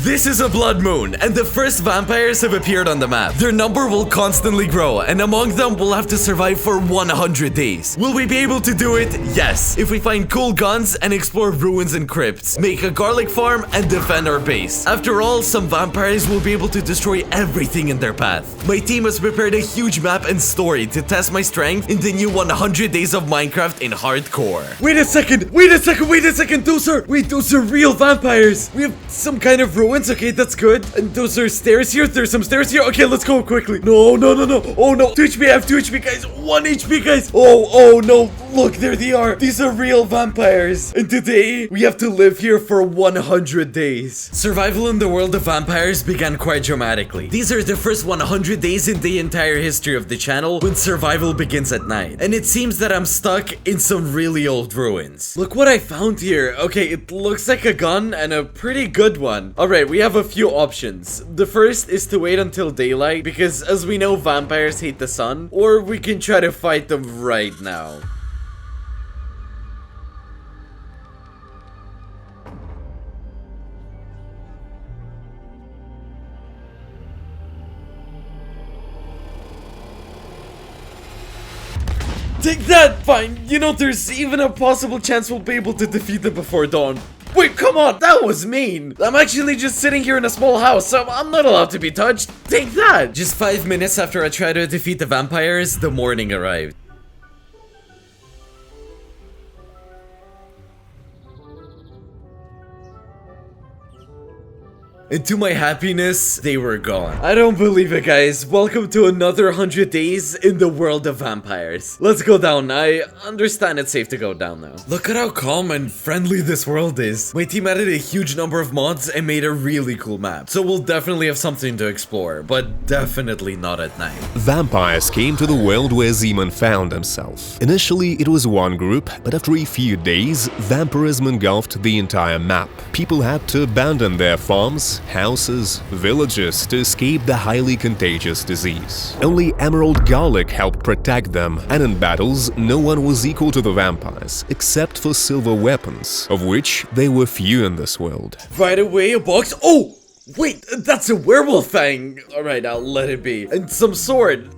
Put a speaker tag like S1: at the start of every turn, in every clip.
S1: This is a blood moon, and the first vampires have appeared on the map. Their number will constantly grow, and among them we'll have to survive for 100 days. Will we be able to do it? Yes. If we find cool guns and explore ruins and crypts, make a garlic farm, and defend our base. After all, some vampires will be able to destroy everything in their path. My team has prepared a huge map and story to test my strength in the new 100 days of Minecraft in hardcore. Wait a second! Those are real vampires! We have some kind of ruins, okay, that's good. And those are stairs here, there's some stairs here. Okay, let's go quickly. No. Oh no, 2 HP, I have 2 HP, guys. 1 HP, guys. Oh no, look, there they are. These are real vampires. And today, we have to live here for 100 days. Survival in the world of vampires began quite dramatically. These are the first 100 days in the entire history of the channel when survival begins at night. And it seems that I'm stuck in some really old ruins. Look what I found here. Okay, it looks like a gun and a pretty good one. Alright, we have a few options. The first is to wait until daylight because as we know, vampires hate the sun. Or we can try to fight them right now. Take that! Fine, you know, there's even a possible chance we'll be able to defeat them before dawn. Wait, come on, that was mean! I'm actually just sitting here in a small house, so I'm not allowed to be touched. Take that! Just 5 minutes after I tried to defeat the vampires, the morning arrived. And to my happiness, they were gone. I don't believe it, guys. Welcome to another 100 days in the world of vampires. Let's go down. I understand it's safe to go down now. Look at how calm and friendly this world is. My team added a huge number of mods and made a really cool map. So we'll definitely have something to explore, but definitely not at night.
S2: Vampires came to the world where Zeman found himself. Initially, it was one group, but after a few days, vampirism engulfed the entire map. People had to abandon their farms, houses, villages to escape the highly contagious disease. Only Emerald Garlic helped protect them, and in battles, no one was equal to the vampires, except for silver weapons, of which there were few in this world.
S1: Right away, a box. Oh! Wait, that's a werewolf thing! Alright, I'll let it be. And some sword.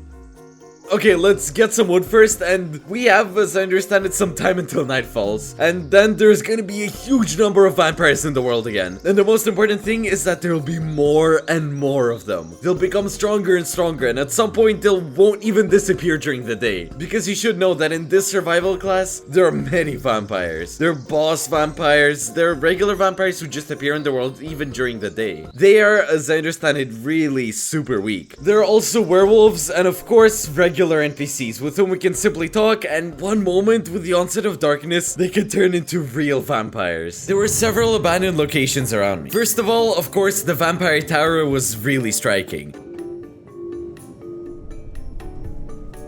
S1: Okay, let's get some wood first, and we have, as I understand it, some time until night falls. And then there's gonna be a huge number of vampires in the world again. And the most important thing is that there will be more and more of them. They'll become stronger and stronger, and at some point they won't even disappear during the day. Because you should know that in this survival class, there are many vampires. There are boss vampires, there are regular vampires who just appear in the world even during the day. They are, as I understand it, really super weak. There are also werewolves, and of course, regular NPCs with whom we can simply talk, and one moment with the onset of darkness, they can turn into real vampires. There were several abandoned locations around me. First of all, of course, the vampire tower was really striking,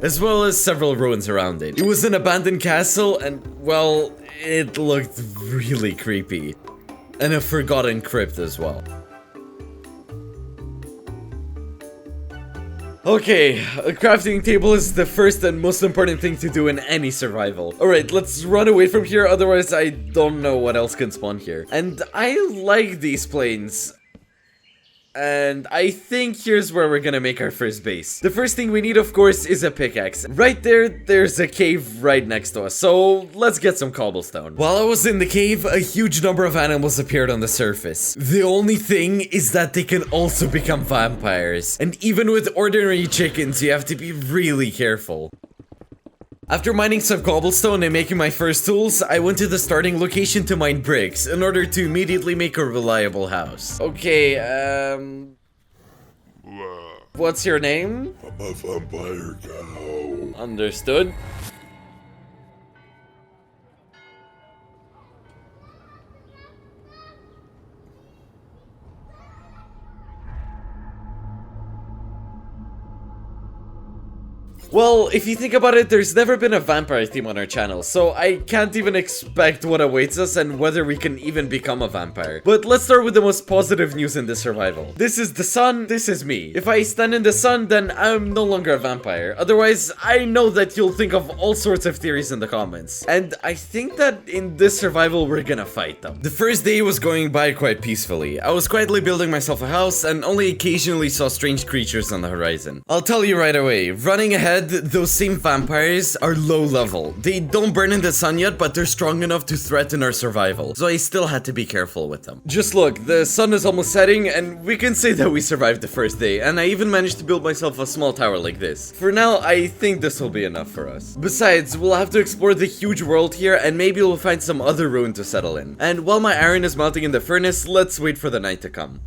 S1: as well as several ruins around it. It was an abandoned castle, and, well, it looked really creepy. And a forgotten crypt as well. Okay, a crafting table is the first and most important thing to do in any survival. Alright, let's run away from here, otherwise I don't know what else can spawn here. And I like these planes. And I think here's where we're gonna make our first base. The first thing we need, of course, is a pickaxe. Right there, there's a cave right next to us, so let's get some cobblestone. While I was in the cave, a huge number of animals appeared on the surface. The only thing is that they can also become vampires. And even with ordinary chickens, you have to be really careful. After mining some cobblestone and making my first tools, I went to the starting location to mine bricks in order to immediately make a reliable house. Okay, what's your name?
S3: I'm a vampire cow.
S1: Understood. Well, if you think about it, there's never been a vampire theme on our channel, so I can't even expect what awaits us and whether we can even become a vampire. But let's start with the most positive news in this survival. This is the sun, this is me. If I stand in the sun, then I'm no longer a vampire. Otherwise, I know that you'll think of all sorts of theories in the comments. And I think that in this survival, we're gonna fight them. The first day was going by quite peacefully. I was quietly building myself a house and only occasionally saw strange creatures on the horizon. I'll tell you right away, running ahead, those same vampires are low level. They don't burn in the sun yet, but they're strong enough to threaten our survival. So I still had to be careful with them. Just look, the sun is almost setting and we can say that we survived the first day. And I even managed to build myself a small tower like this. For now, I think this will be enough for us. Besides, we'll have to explore the huge world here and maybe we'll find some other ruin to settle in. And while my iron is melting in the furnace, let's wait for the night to come.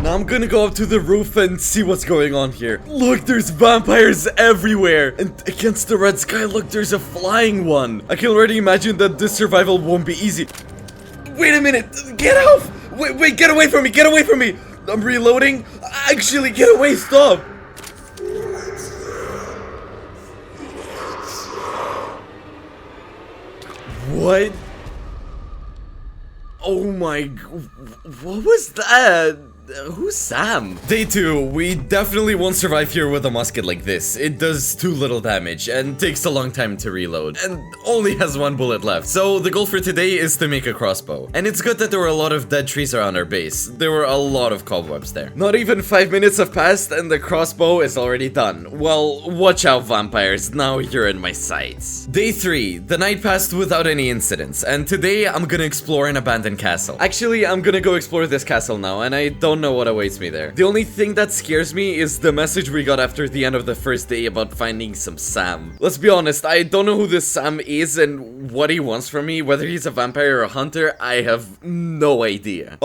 S1: Now I'm gonna go up to the roof and see what's going on here. Look, there's vampires everywhere. And against the red sky, look, there's a flying one. I can already imagine that this survival won't be easy. Wait a minute, get out! Wait, get away from me, get away from me! I'm reloading. Actually, get away, stop! What? Oh my, what was that? Who's Sam? Day 2, we definitely won't survive here with a musket like this. It does too little damage and takes a long time to reload and only has 1 bullet left. So the goal for today is to make a crossbow. And it's good that there were a lot of dead trees around our base. There were a lot of cobwebs there. Not even 5 minutes have passed and the crossbow is already done. Well, watch out vampires, now you're in my sights. Day 3, the night passed without any incidents and today I'm gonna explore an abandoned castle. Actually, I'm gonna go explore this castle now and I don't know what awaits me there. The only thing that scares me is the message we got after the end of the first day about finding some Sam. Let's be honest, I don't know who this Sam is and what he wants from me, whether he's a vampire or a hunter, I have no idea.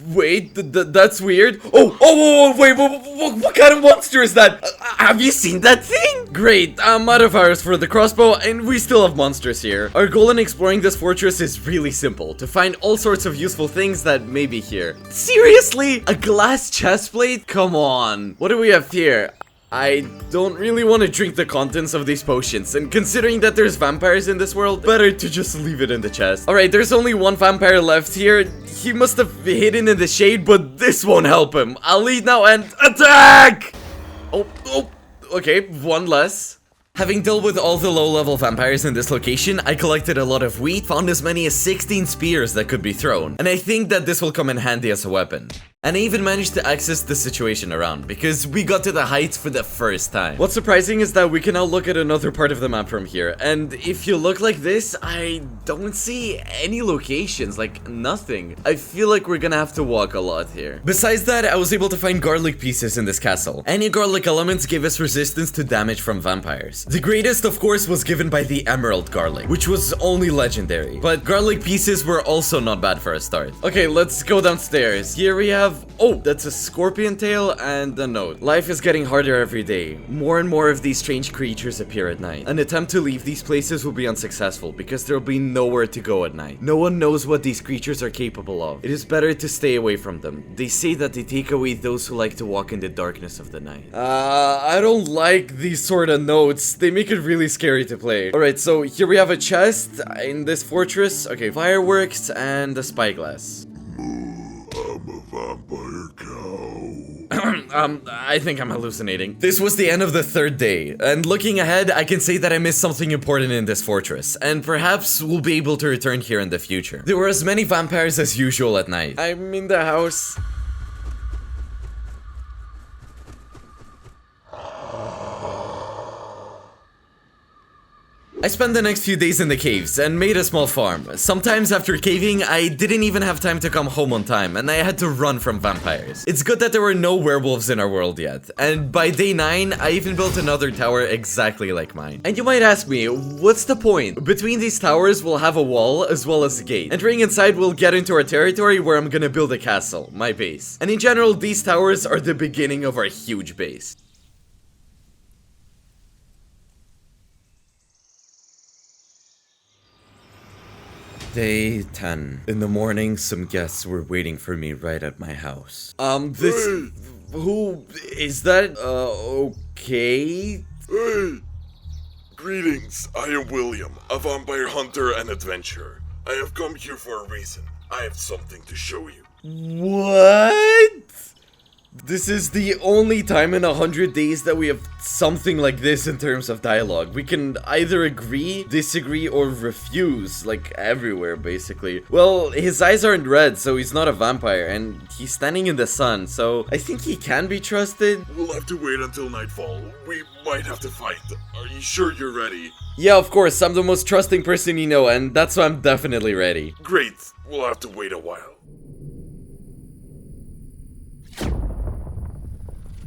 S1: Wait, that's weird. Oh, wait, what kind of monster is that? Have you seen that thing? Great, I'm out of arrows for the crossbow and we still have monsters here. Our goal in exploring this fortress is really simple, to find all sorts of useful things that may be here. Seriously? A glass chestplate? Come on. What do we have here? I don't really want to drink the contents of these potions, and considering that there's vampires in this world, better to just leave it in the chest. Alright, there's only 1 vampire left here. He must have hidden in the shade, but this won't help him. I'll lead now and attack! Oh, okay, 1 less. Having dealt with all the low-level vampires in this location, I collected a lot of wheat, found as many as 16 spears that could be thrown, and I think that this will come in handy as a weapon. And I even managed to access the situation around, because we got to the heights for the first time. What's surprising is that we can now look at another part of the map from here, and if you look like this, I don't see any locations, like nothing. I feel like we're gonna have to walk a lot here. Besides that, I was able to find garlic pieces in this castle. Any garlic elements gave us resistance to damage from vampires. The greatest, of course, was given by the emerald garlic, which was only legendary. But garlic pieces were also not bad for a start. Okay, let's go downstairs. Here we have, oh, that's a scorpion tail and a note. Life is getting harder every day. More and more of these strange creatures appear at night. An attempt to leave these places will be unsuccessful because there will be nowhere to go at night. No one knows what these creatures are capable of. It is better to stay away from them. They say that they take away those who like to walk in the darkness of the night. I don't like these sort of notes. They make it really scary to play. Alright, so here we have a chest in this fortress. Okay, fireworks and a spyglass.
S3: I'm a vampire cow.
S1: I think I'm hallucinating. This was the end of the 3rd day, and looking ahead, I can say that I missed something important in this fortress, and perhaps we'll be able to return here in the future. There were as many vampires as usual at night. I'm in the house. I spent the next few days in the caves and made a small farm. Sometimes after caving, I didn't even have time to come home on time and I had to run from vampires. It's good that there were no werewolves in our world yet. And by day 9, I even built another tower exactly like mine. And you might ask me, what's the point? Between these towers, we'll have a wall as well as a gate. Entering inside, we'll get into our territory where I'm gonna build a castle, my base. And in general, these towers are the beginning of our huge base. Day 10. In the morning, some guests were waiting for me right at my house. Who is that? Okay.
S3: Hey! Greetings, I am William, a vampire hunter and adventurer. I have come here for a reason. I have something to show you.
S1: What? This is the only time in 100 days that we have something like this in terms of dialogue. We can either agree, disagree, or refuse, like everywhere, basically. Well, his eyes aren't red, so he's not a vampire, and he's standing in the sun, so I think he can be trusted.
S3: We'll have to wait until nightfall. We might have to fight. Are you sure you're ready?
S1: Yeah, of course, I'm the most trusting person you know, and that's why I'm definitely ready.
S3: Great. We'll have to wait a while.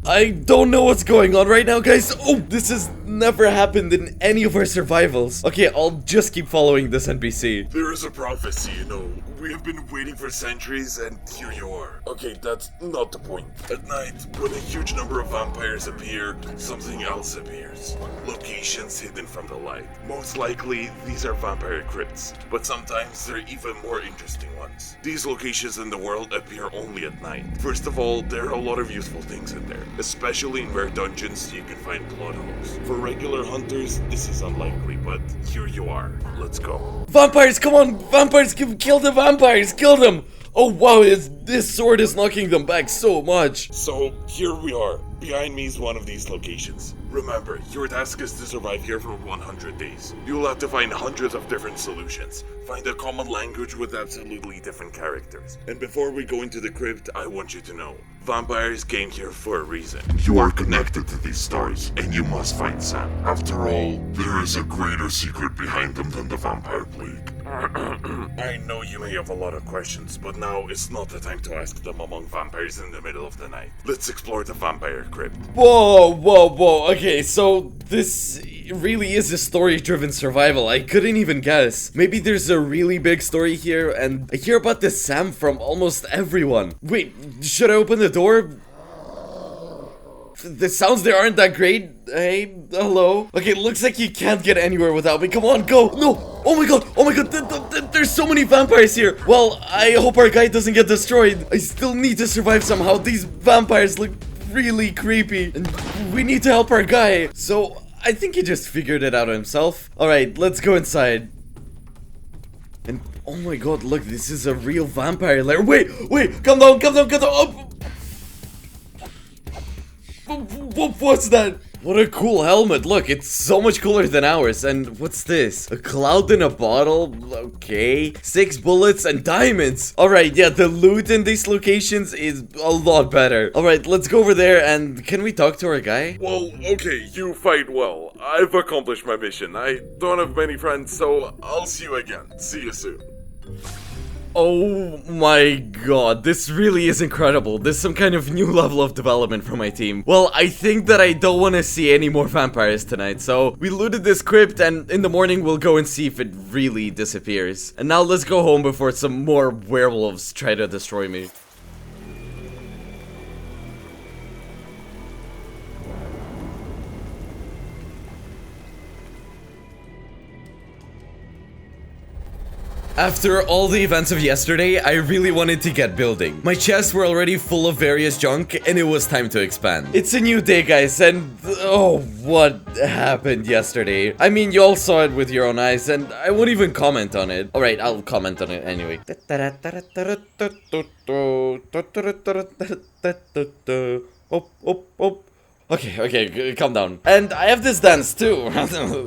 S1: I don't know what's going on right now, guys. Oh, this has never happened in any of our survivals. Okay, I'll just keep following this NPC.
S3: There is a prophecy, you know. We have been waiting for centuries, and here you are. Okay, that's not the point. At night, when a huge number of vampires appear, something else appears. Locations hidden from the light. Most likely, these are vampire crypts, but sometimes they're even more interesting ones. These locations in the world appear only at night. First of all, there are a lot of useful things in there. Especially in rare dungeons, you can find blood holes. For regular hunters, this is unlikely, but here you are. Let's go.
S1: Vampires, come on! Vampires, kill the vampires! Kill them! Oh wow, this sword is knocking them back so much.
S3: So, here we are. Behind me is one of these locations. Remember, your task is to survive here for 100 days. You'll have to find hundreds of different solutions. Find a common language with absolutely different characters. And before we go into the crypt, I want you to know, vampires came here for a reason. You are connected to these stories, and you must find Sam. After all, there is a greater secret behind them than the vampire plague. I know you may have a lot of questions, but now is not the time to ask them among vampires in the middle of the night. Let's explore the vampire crypt.
S1: Whoa. Okay, so this really is a story-driven survival. I couldn't even guess. Maybe there's a really big story here, and I hear about this Sam from almost everyone. Wait, should I open the door? The sounds there aren't that great. Hey, hello? Okay, looks like you can't get anywhere without me. Come on, go! No! Oh my god! There's so many vampires here! Well, I hope our guy doesn't get destroyed. I still need to survive somehow. These vampires look really creepy, and we need to help our guy. So, I think he just figured it out himself. Alright, let's go inside. And, oh my god, look, this is a real vampire lair. Wait! Calm down! Oh. What's that? What a cool helmet. Look, it's so much cooler than ours. And what's this? A cloud in a bottle? Okay. 6 bullets and diamonds. Alright, yeah, the loot in these locations is a lot better. Alright, let's go over there and can we talk to our guy?
S3: Well, okay, you fight well. I've accomplished my mission. I don't have many friends, so I'll see you again. See you soon.
S1: Oh my god, this really is incredible. This is some kind of new level of development for my team. Well, I think that I don't want to see any more vampires tonight, so we looted this crypt and in the morning we'll go and see if it really disappears. And now let's go home before some more werewolves try to destroy me. After all the events of yesterday, I really wanted to get building. My chests were already full of various junk, and it was time to expand. It's a new day, guys, and oh, what happened yesterday? I mean, you all saw it with your own eyes, and I won't even comment on it. Alright, I'll comment on it anyway. Okay, calm down. And I have this dance too.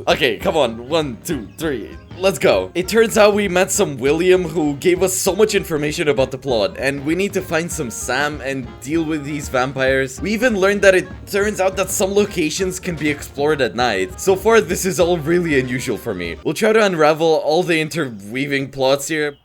S1: Okay, come on. 1, 2, 3. Let's go. It turns out we met some William who gave us so much information about the plot, and we need to find some Sam and deal with these vampires. We even learned that it turns out that some locations can be explored at night. So far, this is all really unusual for me. We'll try to unravel all the interweaving plots here.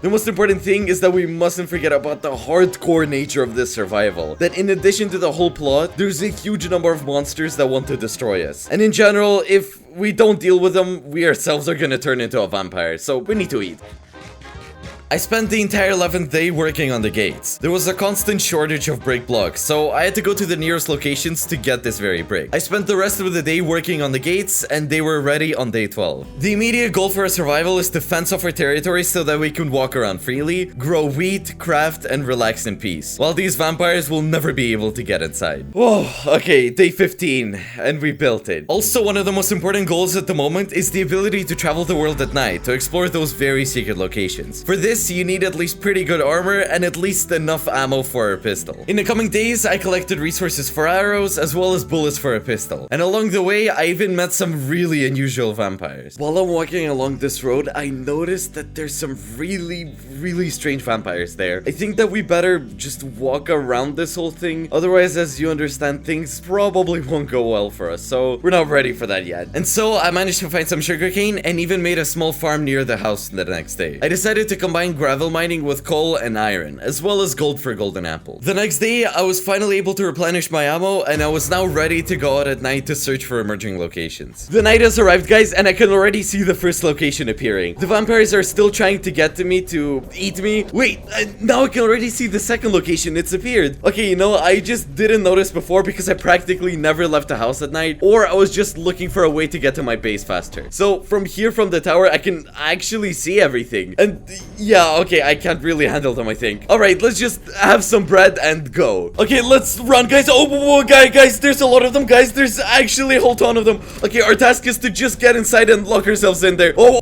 S1: The most important thing is that we mustn't forget about the hardcore nature of this survival. That in addition to the whole plot, there's a huge number of monsters that want to destroy us. And in general, if we don't deal with them, we ourselves are gonna turn into a vampire, so we need to eat. I spent the entire 11th day working on the gates. There was a constant shortage of brick blocks, so I had to go to the nearest locations to get this very brick. I spent the rest of the day working on the gates, and they were ready on day 12. The immediate goal for our survival is to fence off our territory so that we can walk around freely, grow wheat, craft, and relax in peace, while these vampires will never be able to get inside. Whoa, okay, day 15, and we built it. Also, one of the most important goals at the moment is the ability to travel the world at night to explore those very secret locations. For this, you need at least pretty good armor and at least enough ammo for a pistol. In the coming days, I collected resources for arrows as well as bullets for a pistol. And along the way, I even met some really unusual vampires. While I'm walking along this road, I noticed that there's some really strange vampires there. I think that we better just walk around this whole thing. Otherwise, as you understand, things probably won't go well for us. So we're not ready for that yet. And so I managed to find some sugarcane and even made a small farm near the house the next day. I decided to combine gravel mining with coal and iron, as well as gold for golden apple. The next day, I was finally able to replenish my ammo, and I was now ready to go out at night to search for emerging locations. The night has arrived, guys, and I can already see the first location appearing. The vampires are still trying to get to me to eat me. Wait, now I can already see the second location. It's appeared. Okay, you know, I just didn't notice before because I practically never left the house at night, or I was just looking for a way to get to my base faster. So from here, from the tower, I can actually see everything. And yeah, okay, I can't really handle them, I think. All right, let's just have some bread and go. Okay, let's run, guys. Oh, guys, there's a lot of them, guys. There's actually a whole ton of them. Okay, our task is to just get inside and lock ourselves in there. Oh.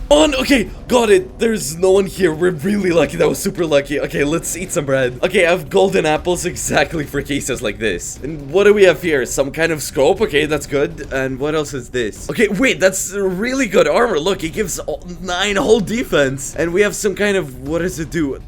S1: On. Okay, got it. There's no one here. We're really lucky. That was super lucky. Okay, let's eat some bread. Okay, I have golden apples exactly for cases like this. And what do we have here? Some kind of scope. Okay, that's good. And what else is this? Okay, wait, that's really good armor. Look, it gives 9 whole defense. And we have some kind of, what does it do?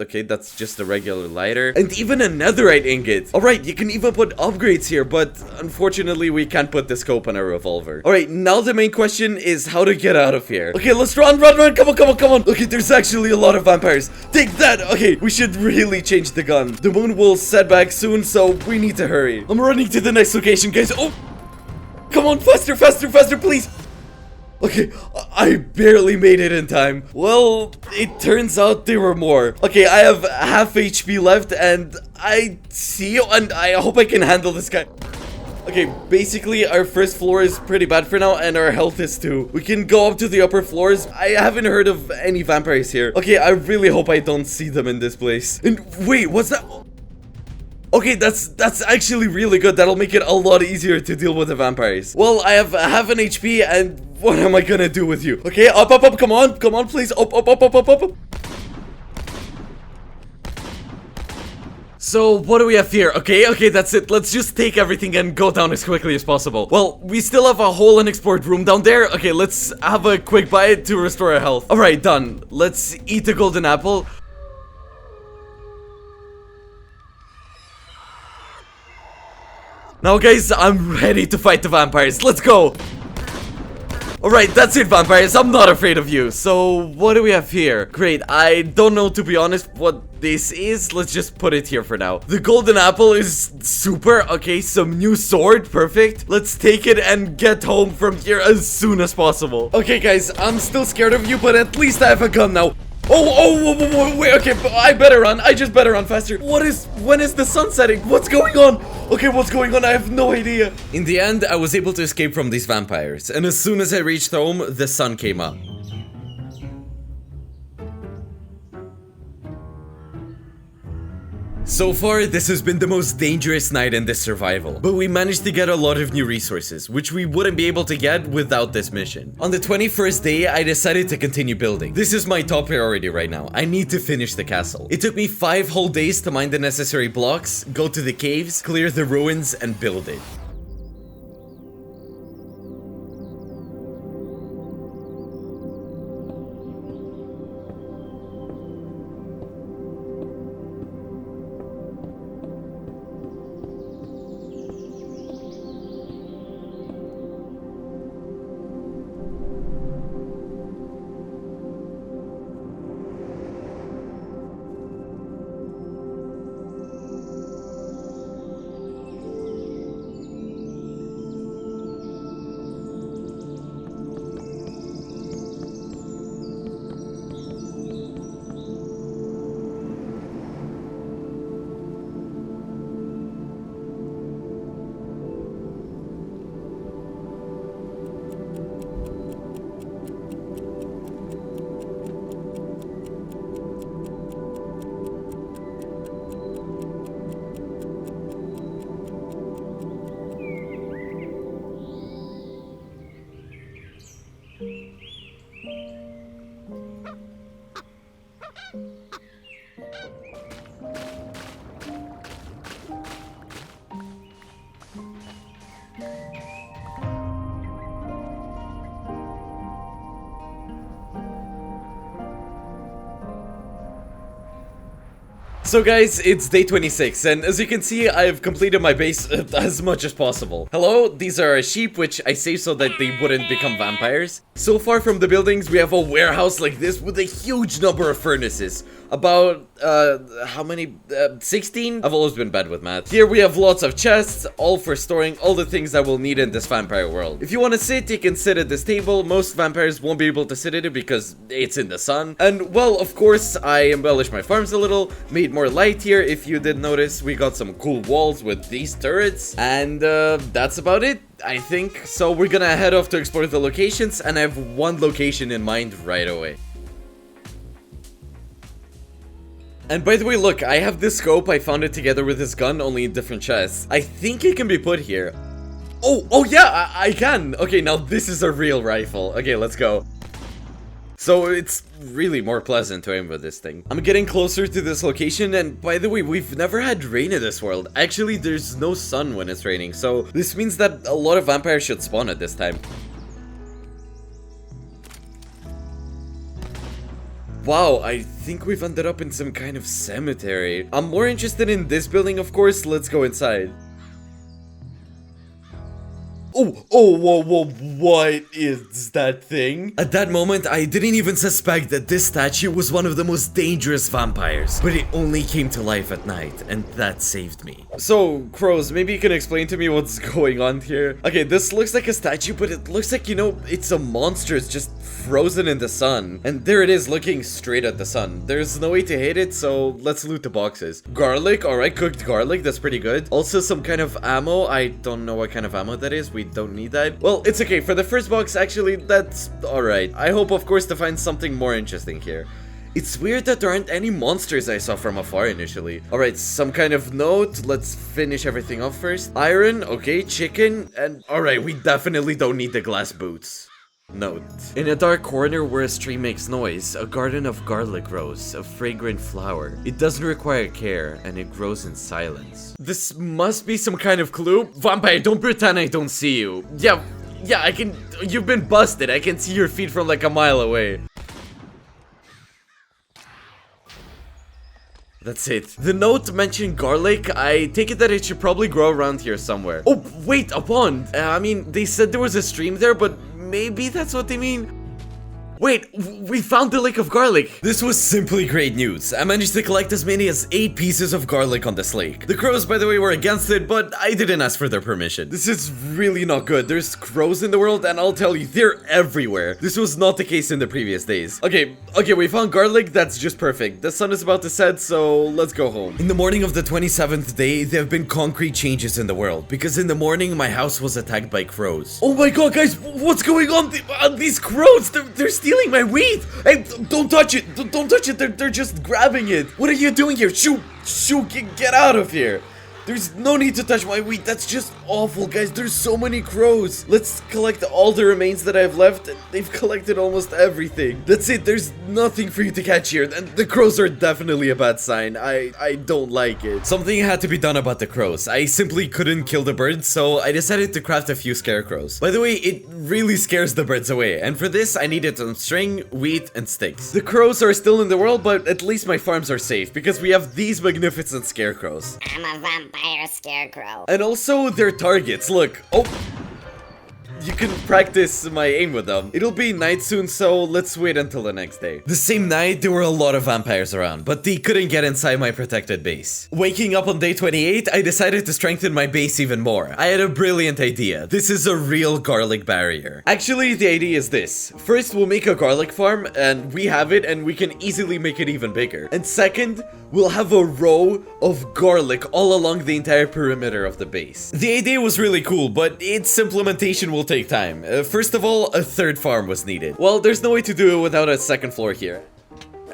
S1: Okay, that's just a regular lighter. And even a netherite ingot. Alright, you can even put upgrades here, but unfortunately we can't put the scope on a revolver. Alright, now the main question is how to get out of here. Okay, let's run. Come on. Okay, there's actually a lot of vampires. Take that. Okay, we should really change the gun. The moon will set back soon, so we need to hurry. I'm running to the next location, guys. Oh, come on, faster, please. Okay, I barely made it in time. Well, it turns out there were more. Okay, I have half HP left, and I see, and I hope I can handle this guy. Okay, basically, our first floor is pretty bad for now, and our health is too. We can go up to the upper floors. I haven't heard of any vampires here. Okay, I really hope I don't see them in this place. And wait, what's that? Okay, that's actually really good. That'll make it a lot easier to deal with the vampires. Well, I have half an HP, and what am I gonna do with you? Okay, up, come on, please, up. So, what do we have here? Okay, that's it. Let's just take everything and go down as quickly as possible. Well, we still have a whole unexplored room down there. Okay, let's have a quick bite to restore our health. Alright, done. Let's eat the golden apple. Now, guys, I'm ready to fight the vampires. Let's go. Alright, that's it, vampires. I'm not afraid of you. So, what do we have here? Great. I don't know, to be honest, what this is. Let's just put it here for now. The golden apple is super. Okay, some new sword. Perfect. Let's take it and get home from here as soon as possible. Okay, guys, I'm still scared of you, but at least I have a gun now. Wait, okay, I better run. I just better run faster. When is the sun setting? What's going on? Okay, what's going on? I have no idea. In the end, I was able to escape from these vampires, and as soon as I reached home, the sun came up. So far, this has been the most dangerous night in this survival, but we managed to get a lot of new resources, which we wouldn't be able to get without this mission. On the 21st day, I decided to continue building. This is my top priority right now. I need to finish the castle. It took me 5 whole days to mine the necessary blocks, go to the caves, clear the ruins, and build it. So guys, it's day 26, and as you can see, I have completed my base as much as possible. Hello, these are sheep, which I saved so that they wouldn't become vampires. So far from the buildings, we have a warehouse like this with a huge number of furnaces. About, how many? 16? I've always been bad with math. Here we have lots of chests, all for storing all the things that we'll need in this vampire world. If you want to sit, you can sit at this table. Most vampires won't be able to sit at it because it's in the sun. And, well, of course, I embellished my farms a little, made more light here. If you did notice, we got some cool walls with these turrets. And, that's about it, I think. So we're gonna head off to explore the locations, and I have one location in mind right away. And by the way, look, I have this scope. I found it together with this gun, only in different chests. I think it can be put here. Oh yeah, I can. Okay, now this is a real rifle. Okay, let's go. So it's really more pleasant to aim with this thing. I'm getting closer to this location, and by the way, we've never had rain in this world. Actually, there's no sun when it's raining, so this means that a lot of vampires should spawn at this time. Wow, I think we've ended up in some kind of cemetery. I'm more interested in this building, of course. Let's go inside. Whoa, what is that thing? At that moment, I didn't even suspect that this statue was one of the most dangerous vampires. But it only came to life at night, and that saved me. So, Crows, maybe you can explain to me what's going on here? Okay, this looks like a statue, but it looks like, you know, it's a monster. It's just frozen in the sun. And there it is, looking straight at the sun. There's no way to hit it, so let's loot the boxes. Garlic, alright, cooked garlic, that's pretty good. Also, some kind of ammo. I don't know what kind of ammo that is. We don't need that. Well, it's okay. For the first box, actually, that's alright. I hope, of course, to find something more interesting here. It's weird that there aren't any monsters I saw from afar initially. Alright, some kind of note. Let's finish everything off first. Iron, okay, chicken, and alright, we definitely don't need the glass boots. Note. In a dark corner where a stream makes noise, a garden of garlic grows, a fragrant flower. It doesn't require care, and it grows in silence. This must be some kind of clue. Vampire, don't pretend I don't see you. Yeah, I can. You've been busted. I can see your feet from like a mile away. That's it. The note mentioned garlic. I take it that it should probably grow around here somewhere. Oh, wait, a pond. I mean, they said there was a stream there, but maybe that's what they mean. Wait, we found the lake of garlic. This was simply great news. I managed to collect as many as 8 pieces of garlic on this lake. The crows, by the way, were against it, but I didn't ask for their permission. This is really not good. There's crows in the world, and I'll tell you, they're everywhere. This was not the case in the previous days. Okay, we found garlic. That's just perfect. The sun is about to set, so let's go home. In the morning of the 27th day, there have been concrete changes in the world, because in the morning, my house was attacked by crows. Oh my god, guys, what's going on? These crows, they're stealing my wheat! Hey, don't touch it! Don't touch it! They're just grabbing it! What are you doing here? Shoo! Get out of here! There's no need to touch my wheat. That's just awful, guys. There's so many crows. Let's collect all the remains that I've left. They've collected almost everything. That's it. There's nothing for you to catch here. And the crows are definitely a bad sign. I don't like it. Something had to be done about the crows. I simply couldn't kill the birds, so I decided to craft a few scarecrows. By the way, it really scares the birds away. And for this, I needed some string, wheat, and sticks. The crows are still in the world, but at least my farms are safe because we have these magnificent scarecrows.
S4: I'm a vampire scarecrow.
S1: And also their targets. Look. Oh. You can practice my aim with them. It'll be night soon, so let's wait until the next day. The same night, there were a lot of vampires around, but they couldn't get inside my protected base. Waking up on day 28, I decided to strengthen my base even more. I had a brilliant idea. This is a real garlic barrier. Actually, the idea is this. First, we'll make a garlic farm, and we have it, and we can easily make it even bigger. And second, we'll have a row of garlic all along the entire perimeter of the base. The idea was really cool, but its implementation will take time. First of all, a third farm was needed. Well, there's no way to do it without a second floor here.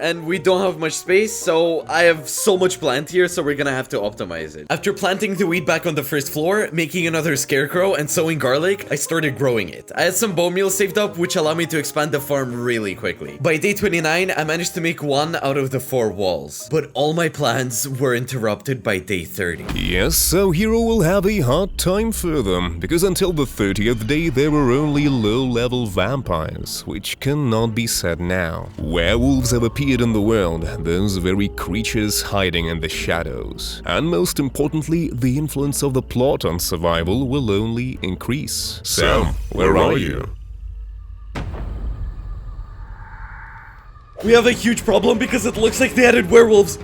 S1: And we don't have much space, so I have so much plant here, so we're gonna have to optimize it. After planting the wheat back on the first floor, making another scarecrow, and sowing garlic, I started growing it. I had some bone meal saved up, which allowed me to expand the farm really quickly. By day 29, I managed to make 1 out of the 4 walls. But all my plans were interrupted by day 30.
S2: Yes, so Hero will have a hard time further, because until the 30th day there were only low-level vampires, which cannot be said now. Werewolves have appeared appeared in the world, those very creatures hiding in the shadows. And most importantly, the influence of the plot on survival will only increase. Sam, where are you?
S1: We have a huge problem because it looks like they added werewolves.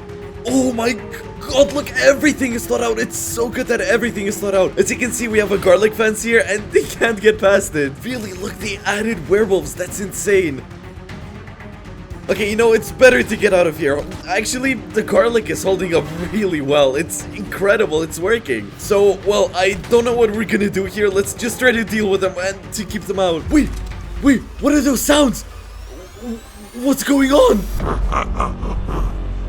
S1: Oh my god, look, everything is thought out. It's so good that everything is thought out. As you can see, we have a garlic fence here and they can't get past it. Really, look, they added werewolves. That's insane. Okay, you know, it's better to get out of here. Actually, the garlic is holding up really well. It's incredible. It's working. So, well, I don't know what we're gonna do here. Let's just try to deal with them and to keep them out. Wait, what are those sounds? What's going on?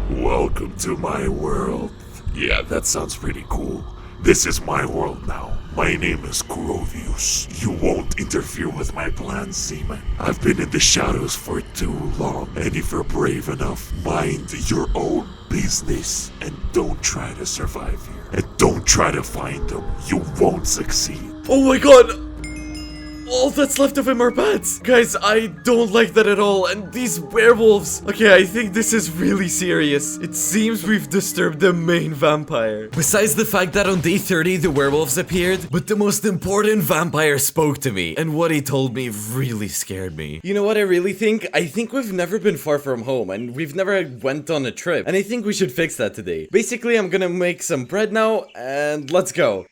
S3: Welcome to my world. Yeah, that sounds pretty cool. This is my world now. My name is Grovius. You won't interfere with my plans, Seaman. I've been in the shadows for too long, and if you're brave enough, mind your own business and don't try to survive here. And don't try to find them. You won't succeed.
S1: Oh my god! All that's left of him are bats. Guys, I don't like that at all. And these werewolves. Okay, I think this is really serious. It seems we've disturbed the main vampire. Besides the fact that on day 30 the werewolves appeared, but the most important vampire spoke to me. And what he told me really scared me. You know what I really think? I think we've never been far from home and we've never went on a trip. And I think we should fix that today. Basically, I'm gonna make some bread now and let's go.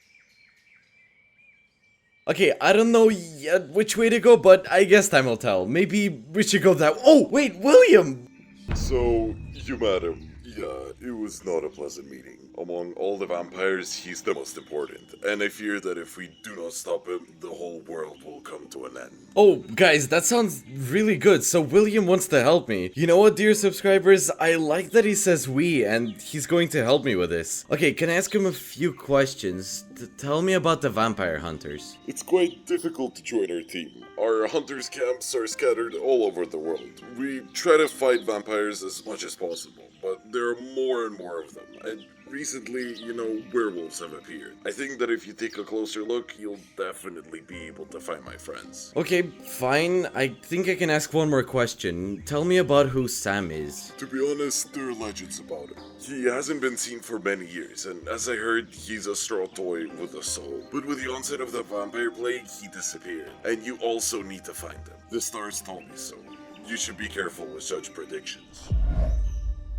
S1: Okay, I don't know yet which way to go, but I guess time will tell. Maybe we should go that- Oh, wait, William!
S3: So, you met him. Yeah, it was not a pleasant meeting. Among all the vampires, he's the most important. And I fear that if we do not stop him, the whole world will come to an end.
S1: Oh, guys, that sounds really good. So William wants to help me. You know what, dear subscribers? I like that he says we, and he's going to help me with this. Okay, can I ask him a few questions? Tell me about the vampire hunters.
S3: It's quite difficult to join our team. Our hunters' camps are scattered all over the world. We try to fight vampires as much as possible, but there are more and more of them. And recently, you know, werewolves have appeared. I think that if you take a closer look, you'll definitely be able to find my friends.
S1: Okay, fine. I think I can ask one more question. Tell me about who Sam is.
S3: To be honest, there are legends about him. He hasn't been seen for many years, and as I heard, he's a straw toy with a soul. But with the onset of the vampire plague, he disappeared. And you also need to find him. The stars told me so. You should be careful with such predictions.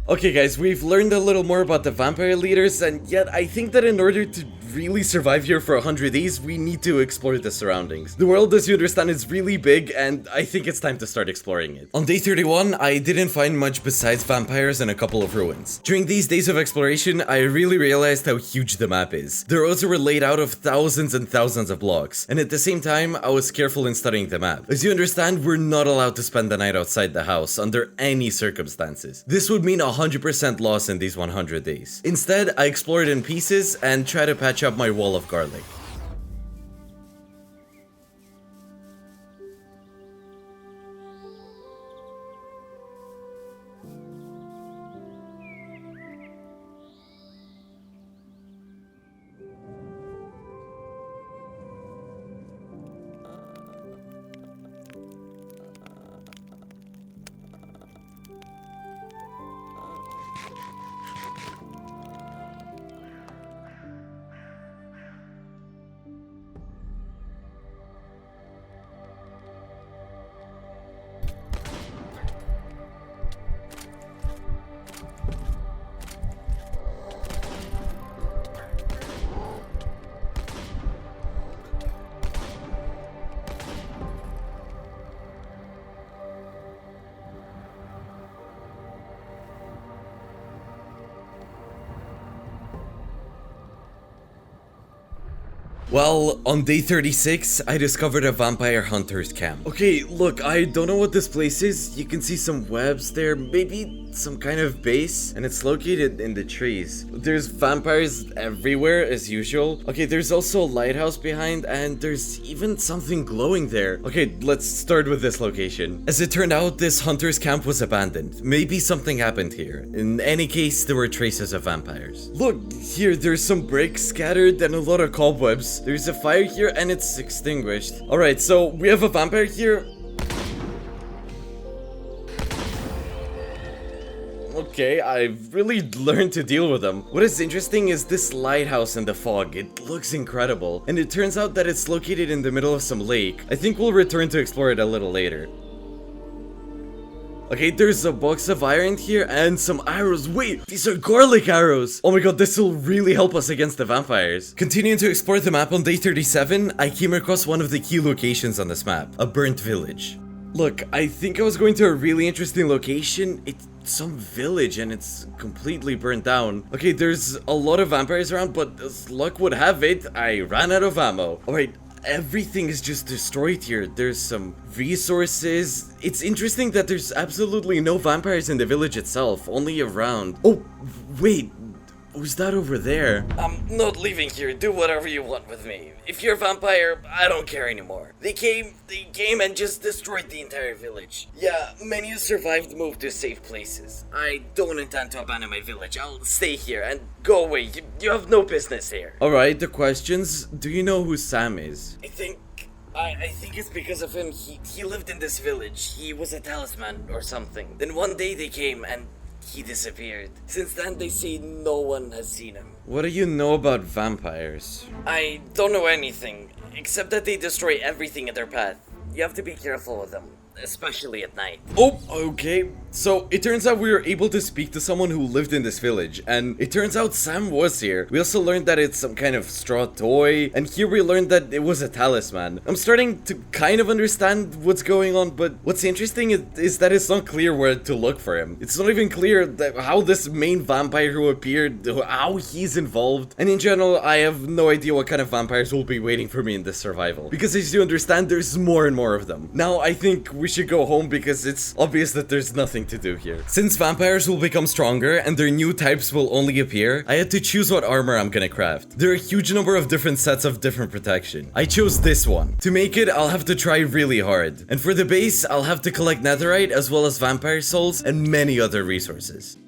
S1: Okay guys, we've learned a little more about the vampire leaders, and yet I think that in order to really survive here for 100 days, we need to explore the surroundings. The world, as you understand, is really big, and I think it's time to start exploring it. On day 31, I didn't find much besides vampires and a couple of ruins. During these days of exploration, I really realized how huge the map is. The roads were laid out of thousands and thousands of blocks, and at the same time, I was careful in studying the map. As you understand, we're not allowed to spend the night outside the house under any circumstances. This would mean 100% loss in these 100 days. Instead, I explored in pieces and tried to patch up my wall of garlic. Well, on day 36, I discovered a vampire hunter's camp. Okay, look, I don't know what this place is. You can see some webs there, maybe some kind of base, and it's located in the trees. There's vampires everywhere, as usual. Okay, there's also a lighthouse behind, and there's even something glowing there. Okay, let's start with this location. As it turned out, this hunter's camp was abandoned. Maybe something happened here. In any case, there were traces of vampires. Look, here, there's some bricks scattered and a lot of cobwebs. There's a fire here and it's extinguished. Alright, so we have a vampire here. Okay, I've really learned to deal with them. What is interesting is this lighthouse in the fog. It looks incredible. And it turns out that it's located in the middle of some lake. I think we'll return to explore it a little later. Okay, there's a box of iron here and some arrows. Wait, these are garlic arrows. Oh my god, this will really help us against the vampires. Continuing to explore the map on day 37, I came across one of the key locations on this map, a burnt village. Look, I think I was going to a really interesting location. It's some village and it's completely burnt down. Okay, there's a lot of vampires around, but as luck would have it, I ran out of ammo. Alright. Everything is just destroyed here. There's some resources. It's interesting that there's absolutely no vampires in the village itself, only around. Oh, wait. Who's that over there? I'm not leaving here. Do whatever you want with me. If you're a vampire, I don't care anymore. They came and just destroyed the entire village. Yeah, many who survived moved to safe places. I don't intend to abandon my village. I'll stay here and go away. You have no business here. Alright, the questions. Do you know who Sam is? I think it's because of him. He lived in this village. He was a talisman or something. Then one day they came and he disappeared. Since then, they say no one has seen him. What do you know about vampires? I don't know anything, except that they destroy everything in their path. You have to be careful with them, especially at night. Oh, okay. So, it turns out we were able to speak to someone who lived in this village, and it turns out Sam was here. We also learned that it's some kind of straw toy, and here we learned that it was a talisman. I'm starting to kind of understand what's going on, but what's interesting is that it's not clear where to look for him. It's not even clear that how this main vampire who appeared, how he's involved, and in general, I have no idea what kind of vampires will be waiting for me in this survival. Because as you understand, there's more and more of them. Now, I think we should go home because it's obvious that there's nothing to do here. Since vampires will become stronger and their new types will only appear, I had to choose what armor I'm gonna craft. There are a huge number of different sets of different protection. I chose this one. To make it, I'll have to try really hard. And for the base, I'll have to collect netherite as well as vampire souls and many other resources.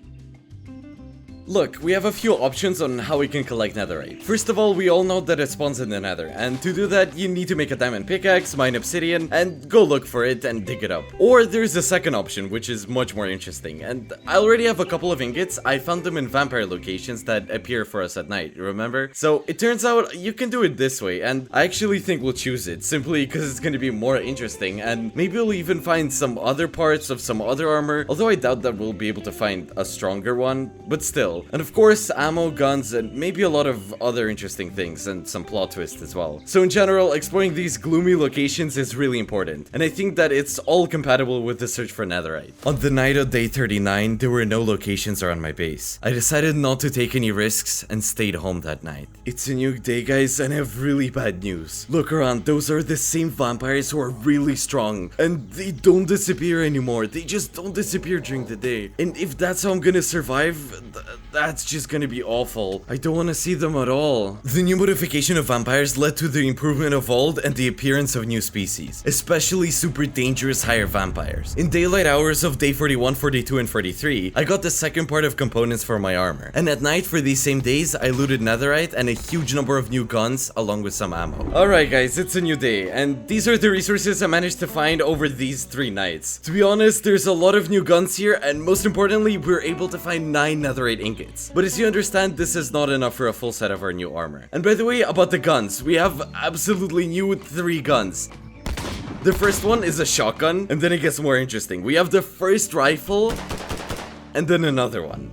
S1: Look, we have a few options on how we can collect netherite. First of all, we all know that it spawns in the nether, and to do that, you need to make a diamond pickaxe, mine obsidian, and go look for it and dig it up. Or there's a second option, which is much more interesting, and I already have a couple of ingots. I found them in vampire locations that appear for us at night, remember? So it turns out you can do it this way, and I actually think we'll choose it, simply because it's going to be more interesting, and maybe we'll even find some other parts of some other armor, although I doubt that we'll be able to find a stronger one, but still. And of course, ammo, guns, and maybe a lot of other interesting things, and some plot twists as well. So in general, exploring these gloomy locations is really important, and I think that it's all compatible with the search for netherite. On the night of day 39, there were no locations around my base. I decided not to take any risks and stayed home that night. It's a new day, guys, and I have really bad news. Look around, those are the same vampires who are really strong, and they don't disappear anymore. They just don't disappear during the day. And if that's how I'm gonna survive, that's just gonna be awful. I don't want to see them at all. The new modification of vampires led to the improvement of old and the appearance of new species, especially super dangerous higher vampires. In daylight hours of day 41, 42, and 43, I got the second part of components for my armor. And at night for these same days, I looted netherite and a huge number of new guns along with some ammo. Alright guys, it's a new day, and these are the resources I managed to find over these 3 nights. To be honest, there's a lot of new guns here, and most importantly, we're able to find 9 netherite ingots. But as you understand, this is not enough for a full set of our new armor. And by the way, about the guns, we have absolutely new 3 guns. The first one is a shotgun, and then it gets more interesting. We have the first rifle, and then another one.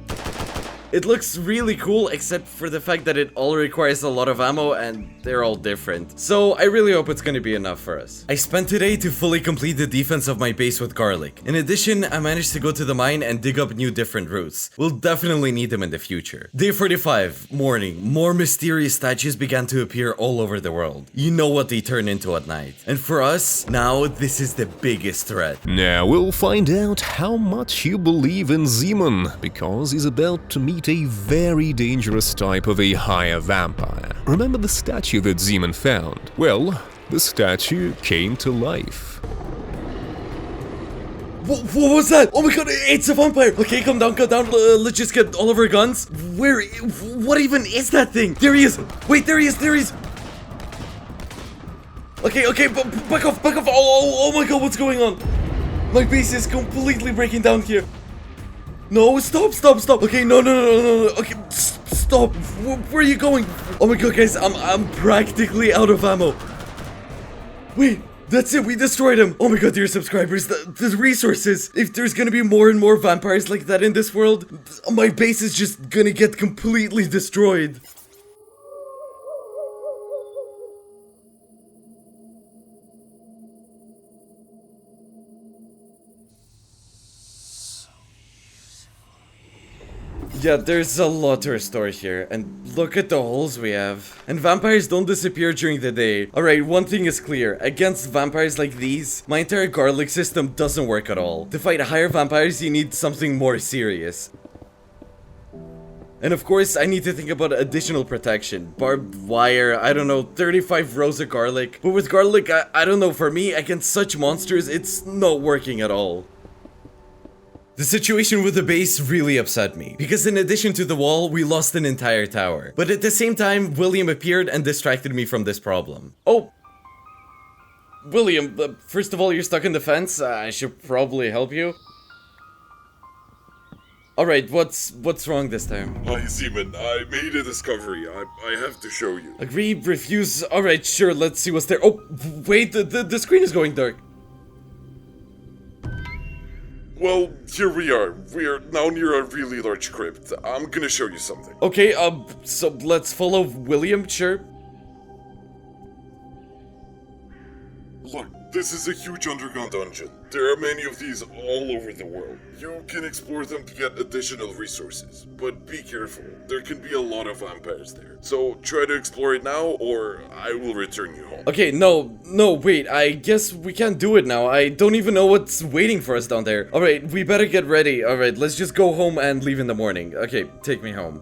S1: It looks really cool, except for the fact that it all requires a lot of ammo and they're all different. So I really hope it's gonna be enough for us. I spent today to fully complete the defense of my base with garlic. In addition, I managed to go to the mine and dig up new different roots. We'll definitely need them in the future. Day 45, morning. More mysterious statues began to appear all over the world. You know what they turn into at night. And for us, now this is the biggest threat.
S2: Now we'll find out how much you believe in Zeman, because he's about to meet a very dangerous type of a higher vampire. Remember the statue that Zeman found? Well, the statue came to life.
S1: What was that? Oh my god, it's a vampire! Okay, come down, let's just get all of our guns. What even is that thing? There he is! Wait, there he is! Okay, back off! Oh my god, what's going on? My base is completely breaking down here. No, stop, stop, stop. Okay, no, no, no, no, no. Okay, stop. Where are you going? Oh my god, guys, I'm practically out of ammo. Wait, that's it. We destroyed him. Oh my god, dear subscribers, the resources. If there's gonna be more and more vampires like that in this world, my base is just gonna get completely destroyed. Yeah, there's a lot to restore here, and look at the holes we have. And vampires don't disappear during the day. Alright, one thing is clear. Against vampires like these, my entire garlic system doesn't work at all. To fight higher vampires, you need something more serious. And of course, I need to think about additional protection. Barbed wire, I don't know, 35 rows of garlic. But with garlic, I don't know, for me, against such monsters, it's not working at all. The situation with the base really upset me, because in addition to the wall, we lost an entire tower. But at the same time, William appeared and distracted me from this problem. Oh! William, first of all, you're stuck in the fence. I should probably help you. Alright, what's wrong this time?
S3: Hi, Seaman. I made a discovery. I have to show you.
S1: Agree, refuse. Alright, sure, let's see what's there. Oh, wait, the screen is going dark.
S3: Well, here we are. We are now near a really large crypt. I'm gonna show you something.
S1: Okay, so let's follow William, sure.
S3: Look, this is a huge underground dungeon. There are many of these all over the world. You can explore them to get additional resources, but be careful. There can be a lot of vampires there. So try to explore it now, or I will return you home.
S1: Okay, no, wait, I guess we can't do it now. I don't even know what's waiting for us down there. Alright, we better get ready. Alright, let's just go home and leave in the morning. Okay, take me home.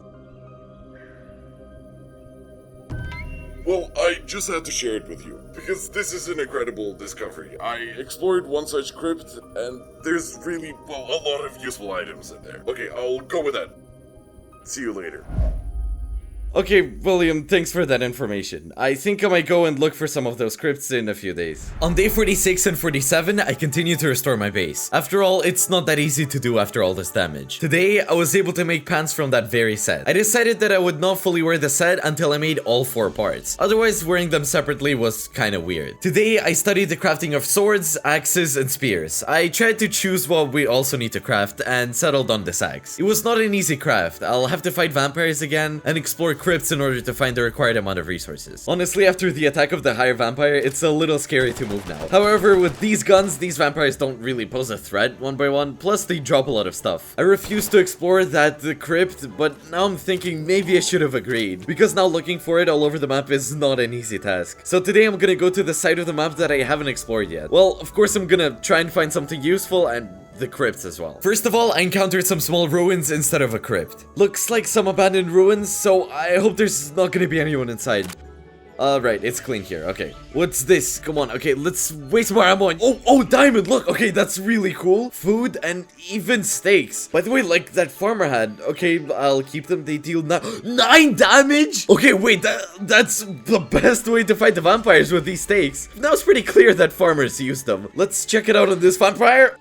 S3: Well, I just had to share it with you, because this is an incredible discovery. I explored one such crypt, and there's really, well, a lot of useful items in there. Okay, I'll go with that. See you later.
S1: Okay, William, thanks for that information. I think I might go and look for some of those crypts in a few days. On day 46 and 47, I continue to restore my base. After all, it's not that easy to do after all this damage. Today, I was able to make pants from that very set. I decided that I would not fully wear the set until I made all 4 parts. Otherwise, wearing them separately was kinda weird. Today, I studied the crafting of swords, axes, and spears. I tried to choose what we also need to craft and settled on this axe. It was not an easy craft. I'll have to fight vampires again and explore crypts in order to find the required amount of resources. Honestly, after the attack of the higher vampire, it's a little scary to move now. However, with these guns, these vampires don't really pose a threat one by one, plus they drop a lot of stuff. I refused to explore the crypt, but now I'm thinking maybe I should have agreed, because now looking for it all over the map is not an easy task. So today I'm gonna go to the side of the map that I haven't explored yet. Well, of course I'm gonna try and find something useful and the crypts as well. First of all, I encountered some small ruins instead of a crypt. Looks like some abandoned ruins, so I hope there's not gonna be anyone inside. Right, it's clean here. Okay, what's this? Come on. Okay, let's waste more ammo. Oh, diamond! Look, okay, that's really cool. Food and even steaks. By the way, like that farmer had. Okay, I'll keep them. They deal 9 damage. Okay, wait, that's the best way to fight the vampires with these steaks. Now it's pretty clear that farmers use them. Let's check it out on this vampire.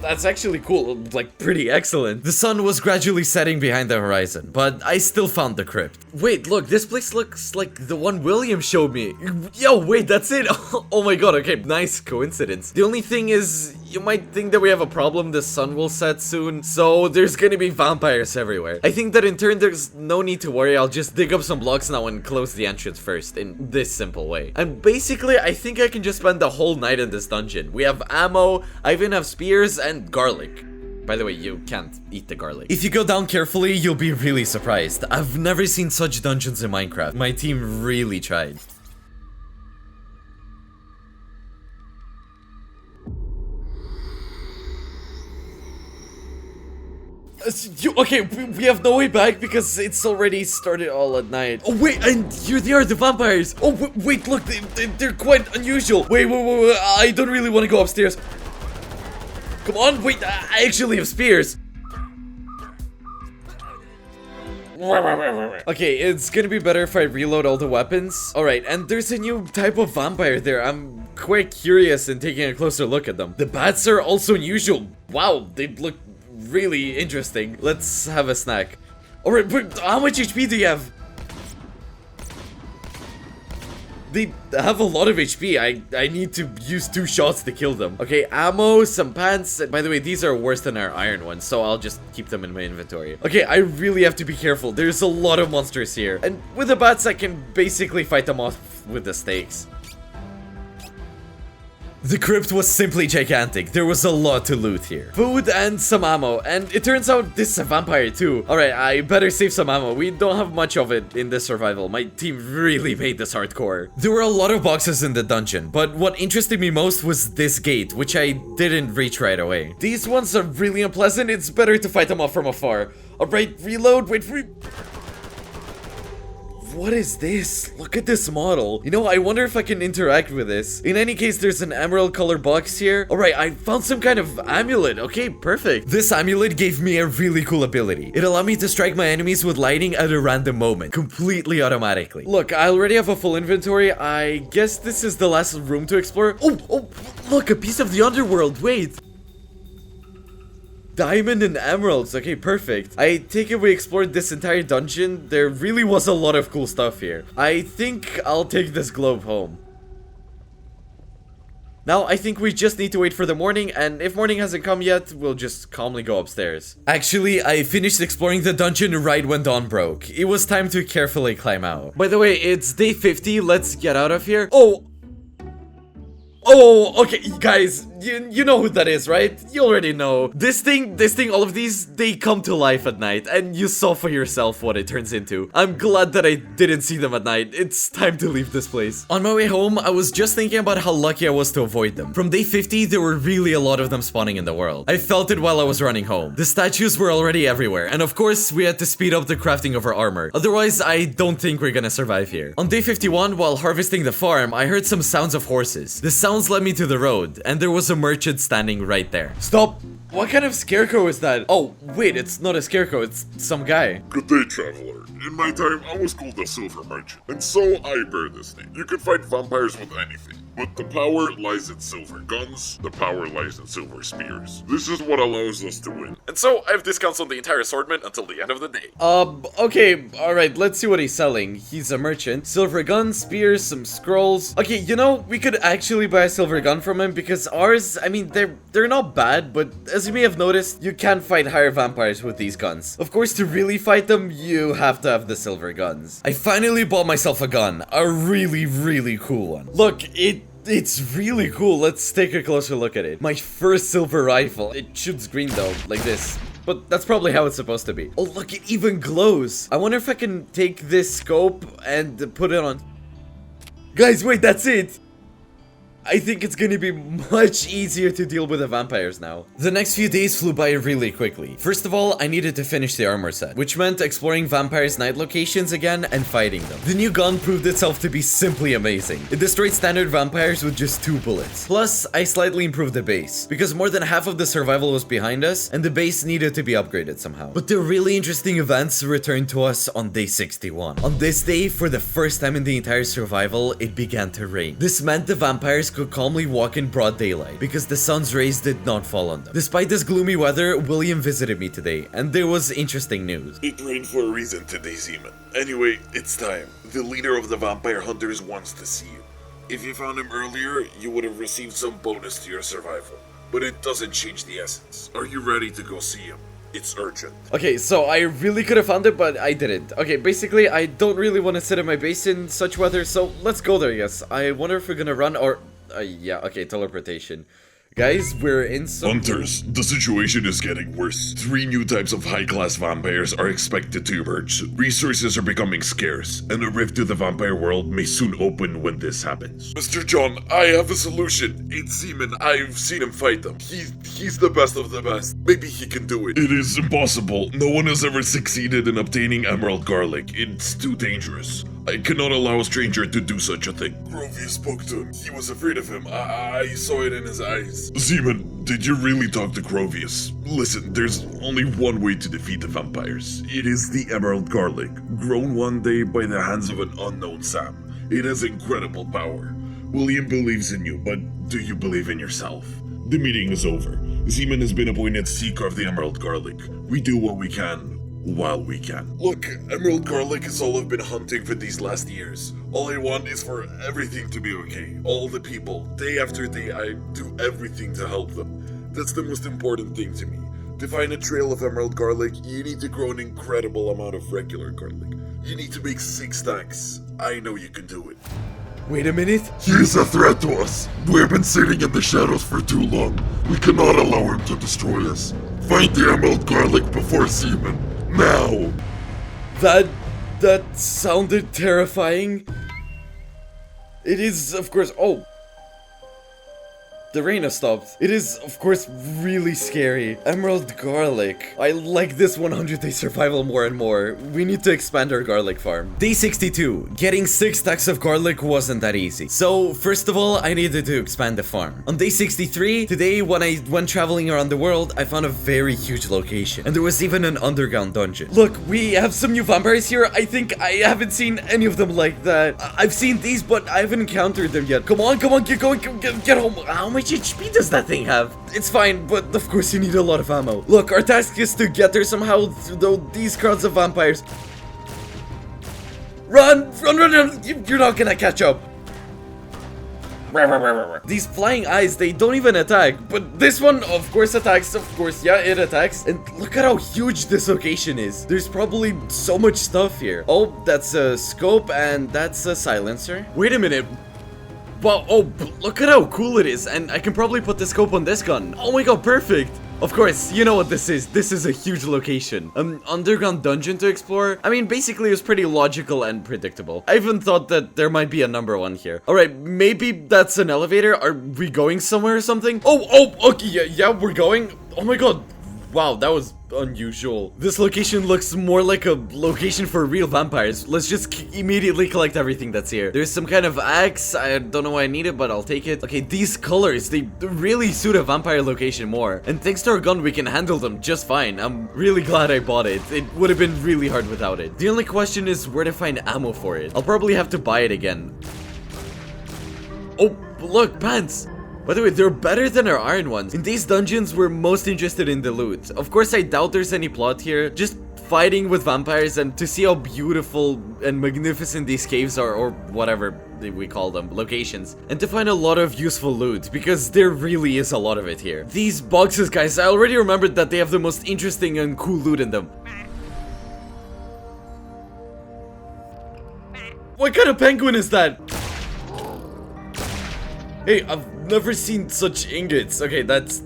S1: That's actually cool, like pretty excellent. The sun was gradually setting behind the horizon, but I still found the crypt. Wait, look, this place looks like the one William showed me. Yo, wait, that's it. Oh my god, okay, nice coincidence. The only thing is, you might think that we have a problem. The sun will set soon, so there's gonna be vampires everywhere. I think that in turn, there's no need to worry. I'll just dig up some blocks now and close the entrance first in this simple way. And basically, I think I can just spend the whole night in this dungeon. We have ammo, I even have spears, and garlic. By the way, you can't eat the garlic. If you go down carefully, you'll be really surprised. I've never seen such dungeons in Minecraft. My team really tried. Okay, we have no way back because it's already started all at night. Oh wait, and here they are, the vampires. Oh wait, look, they're quite unusual. Wait, I don't really want to go upstairs. Come on, wait, I actually have spears. Okay, it's gonna be better if I reload all the weapons. Alright, and there's a new type of vampire there. I'm quite curious in taking a closer look at them. The bats are also unusual. Wow, they look really interesting. Let's have a snack. Alright, but how much HP do you have? They have a lot of HP. I need to use 2 shots to kill them. Okay, ammo, some pants. By the way, these are worse than our iron ones, so I'll just keep them in my inventory. Okay, I really have to be careful. There's a lot of monsters here. And with the bats, I can basically fight them off with the stakes. The crypt was simply gigantic. There was a lot to loot here. Food and some ammo. And it turns out this is a vampire too. Alright, I better save some ammo. We don't have much of it in this survival. My team really made this hardcore. There were a lot of boxes in the dungeon, but what interested me most was this gate, which I didn't reach right away. These ones are really unpleasant. It's better to fight them off from afar. Alright, reload. Wait for... What is this? Look at this model. You know, I wonder if I can interact with this. In any case, there's an emerald colored box here. Alright, I found some kind of amulet. Okay, perfect. This amulet gave me a really cool ability. It allowed me to strike my enemies with lightning at a random moment, completely automatically. Look, I already have a full inventory. I guess this is the last room to explore. Oh, look, a piece of the underworld. Wait. Diamond and emeralds. Okay, perfect. I take it we explored this entire dungeon. There really was a lot of cool stuff here. I think I'll take this globe home. Now, I think we just need to wait for the morning, and if morning hasn't come yet, we'll just calmly go upstairs. Actually, I finished exploring the dungeon right when dawn broke. It was time to carefully climb out. By the way, it's day 50. Let's get out of here. Oh, okay, guys, you know who that is, right? You already know. This thing, all of these, they come to life at night, and you saw for yourself what it turns into. I'm glad that I didn't see them at night. It's time to leave this place. On my way home, I was just thinking about how lucky I was to avoid them. From day 50, there were really a lot of them spawning in the world. I felt it while I was running home. The statues were already everywhere, and of course, we had to speed up the crafting of our armor. Otherwise, I don't think we're gonna survive here. On day 51, while harvesting the farm, I heard some sounds of horses. The sounds led me to the road, and there was a merchant standing right there. Stop! What kind of scarecrow is that? Oh, wait, it's not a scarecrow, it's some guy.
S3: Good day, traveler. In my time, I was called a silver merchant, and so I bear this name. You can fight vampires with anything, but the power lies in silver guns, the power lies in silver spears. This is what allows us to win. And so, I have discounts on the entire assortment until the end of the day.
S1: Okay, alright, let's see what he's selling. He's a merchant. Silver gun, spears, some scrolls. Okay, you know, we could actually buy a silver gun from him because ours, I mean, they're not bad, but as you may have noticed, you can fight higher vampires with these guns. Of course, to really fight them, you have to have the silver guns. I finally bought myself a gun. A really, really cool one. Look, it's really cool. Let's take a closer look at it. My first silver rifle. It shoots green though, like this. But that's probably how it's supposed to be. Oh, look, it even glows. I wonder if I can take this scope and put it on. Guys, wait, that's it. I think it's gonna be much easier to deal with the vampires now. The next few days flew by really quickly. First of all, I needed to finish the armor set, which meant exploring vampires' night locations again and fighting them. The new gun proved itself to be simply amazing. It destroyed standard vampires with just 2 bullets. Plus, I slightly improved the base, because more than half of the survival was behind us, and the base needed to be upgraded somehow. But the really interesting events returned to us on day 61. On this day, for the first time in the entire survival, it began to rain. This meant the vampires could calmly walk in broad daylight because the sun's rays did not fall on them. Despite this gloomy weather, William visited me today, and there was interesting news.
S3: It rained for a reason today, Zeman. Anyway, it's time. The leader of the vampire hunters wants to see you. If you found him earlier, you would have received some bonus to your survival. But it doesn't change the essence. Are you ready to go see him? It's urgent.
S1: Okay, so I really could have found it, but I didn't. Okay, basically, I don't really want to sit in my base in such weather, so let's go there, yes. I wonder if we're gonna run or... yeah, okay, teleportation. Guys, we're in some...
S3: Hunters, the situation is getting worse. 3 new types of high-class vampires are expected to emerge. Resources are becoming scarce, and a rift to the vampire world may soon open when this happens. Mr. John, I have a solution. It's Zeman. I've seen him fight them. He's the best of the best. Maybe he can do it. It is impossible. No one has ever succeeded in obtaining emerald garlic. It's too dangerous. I cannot allow a stranger to do such a thing. Grovius spoke to him. He was afraid of him. I saw it in his eyes. Zeman, did you really talk to Grovius? Listen, there's only one way to defeat the vampires. It is the emerald garlic, grown one day by the hands of an unknown Sam. It has incredible power. William believes in you, but do you believe in yourself? The meeting is over. Zeman has been appointed Seeker of the Emerald Garlic. We do what we can, while we can. Look, Emerald Garlic is all I've been hunting for these last years. All I want is for everything to be okay. All the people, day after day, I do everything to help them. That's the most important thing to me. To find a trail of Emerald Garlic, you need to grow an incredible amount of regular garlic. You need to make 6 stacks. I know you can do it.
S1: Wait a minute.
S3: He is a threat to us. We have been sitting in the shadows for too long. We cannot allow him to destroy us. Find the Emerald Garlic before Zeman. Now!
S1: That sounded terrifying. It is, of course. Oh. The rain has stopped. It is, of course, really scary. Emerald Garlic. I like this 100-day survival more and more. We need to expand our garlic farm. Day 62. Getting 6 stacks of garlic wasn't that easy. So, first of all, I needed to expand the farm. On day 63, today when I went traveling around the world, I found a very huge location. And there was even an underground dungeon. Look, we have some new vampires here. I think I haven't seen any of them like that. I've seen these, but I haven't encountered them yet. Come on, get going, get home. How much HP does that thing have? It's fine, but of course you need a lot of ammo. Look, our task is to get there somehow through these crowds of vampires. Run! You're not gonna catch up. These flying eyes, they don't even attack, but this one, of course, attacks. Of course, yeah, it attacks. And look at how huge this location is. There's probably so much stuff here. Oh, that's a scope, and that's a silencer. Wait a minute. Wow, oh, look at how cool it is, and I can probably put the scope on this gun. Oh my god, perfect! Of course, you know what this is. This is a huge location. An underground dungeon to explore. I mean, basically, it was pretty logical and predictable. I even thought that there might be a number 1 here. Alright, maybe that's an elevator. Are we going somewhere or something? Oh, okay, yeah, we're going. Oh my god. Wow, that was unusual. This location looks more like a location for real vampires. Let's just immediately collect everything that's here. There's some kind of axe. I don't know why I need it, but I'll take it. Okay, these colors, they really suit a vampire location more. And thanks to our gun, we can handle them just fine. I'm really glad I bought it. It would have been really hard without it. The only question is where to find ammo for it. I'll probably have to buy it again. Oh, look, pants. By the way, they're better than our iron ones. In these dungeons, we're most interested in the loot. Of course, I doubt there's any plot here. Just fighting with vampires and to see how beautiful and magnificent these caves are, or whatever we call them, locations. And to find a lot of useful loot, because there really is a lot of it here. These boxes, guys, I already remembered that they have the most interesting and cool loot in them. What kind of penguin is that? Hey, I've never seen such ingots. Okay, that's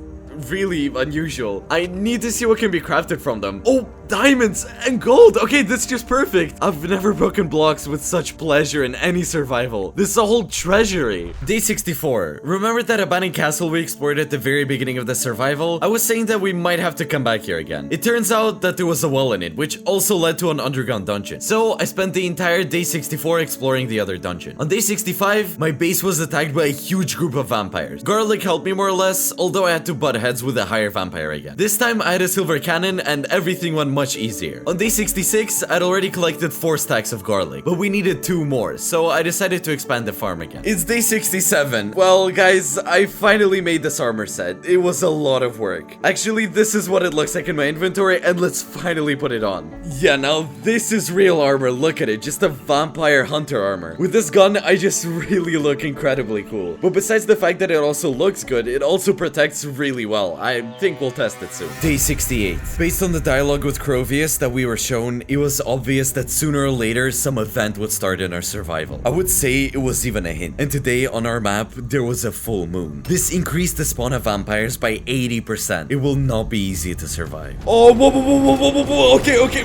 S1: really unusual. I need to see what can be crafted from them. Oh, diamonds and gold. Okay, that's just perfect. I've never broken blocks with such pleasure in any survival. This is a whole treasury. Day 64. Remember that abandoned castle we explored at the very beginning of the survival? I was saying that we might have to come back here again. It turns out that there was a well in it, which also led to an underground dungeon. So I spent the entire day 64 exploring the other dungeon. On day 65, my base was attacked by a huge group of vampires. Garlic helped me more or less, although I had to butt heads with a higher vampire again. This time I had a silver cannon and everything went much easier. On day 66, I'd already collected 4 stacks of garlic, but we needed 2 more, so I decided to expand the farm again. It's day 67. Well, guys, I finally made this armor set. It was a lot of work. Actually, this is what it looks like in my inventory, and let's finally put it on. Yeah, now this is real armor. Look at it, just a vampire hunter armor. With this gun, I just really look incredibly cool. But besides the fact that it also looks good, it also protects really well. I think we'll test it soon. Day 68. Based on the dialogue with Crovius that we were shown, it was obvious that sooner or later some event would start in our survival. I would say it was even a hint. And today on our map, there was a full moon. This increased the spawn of vampires by 80%. It will not be easy to survive. Oh, whoa. Okay.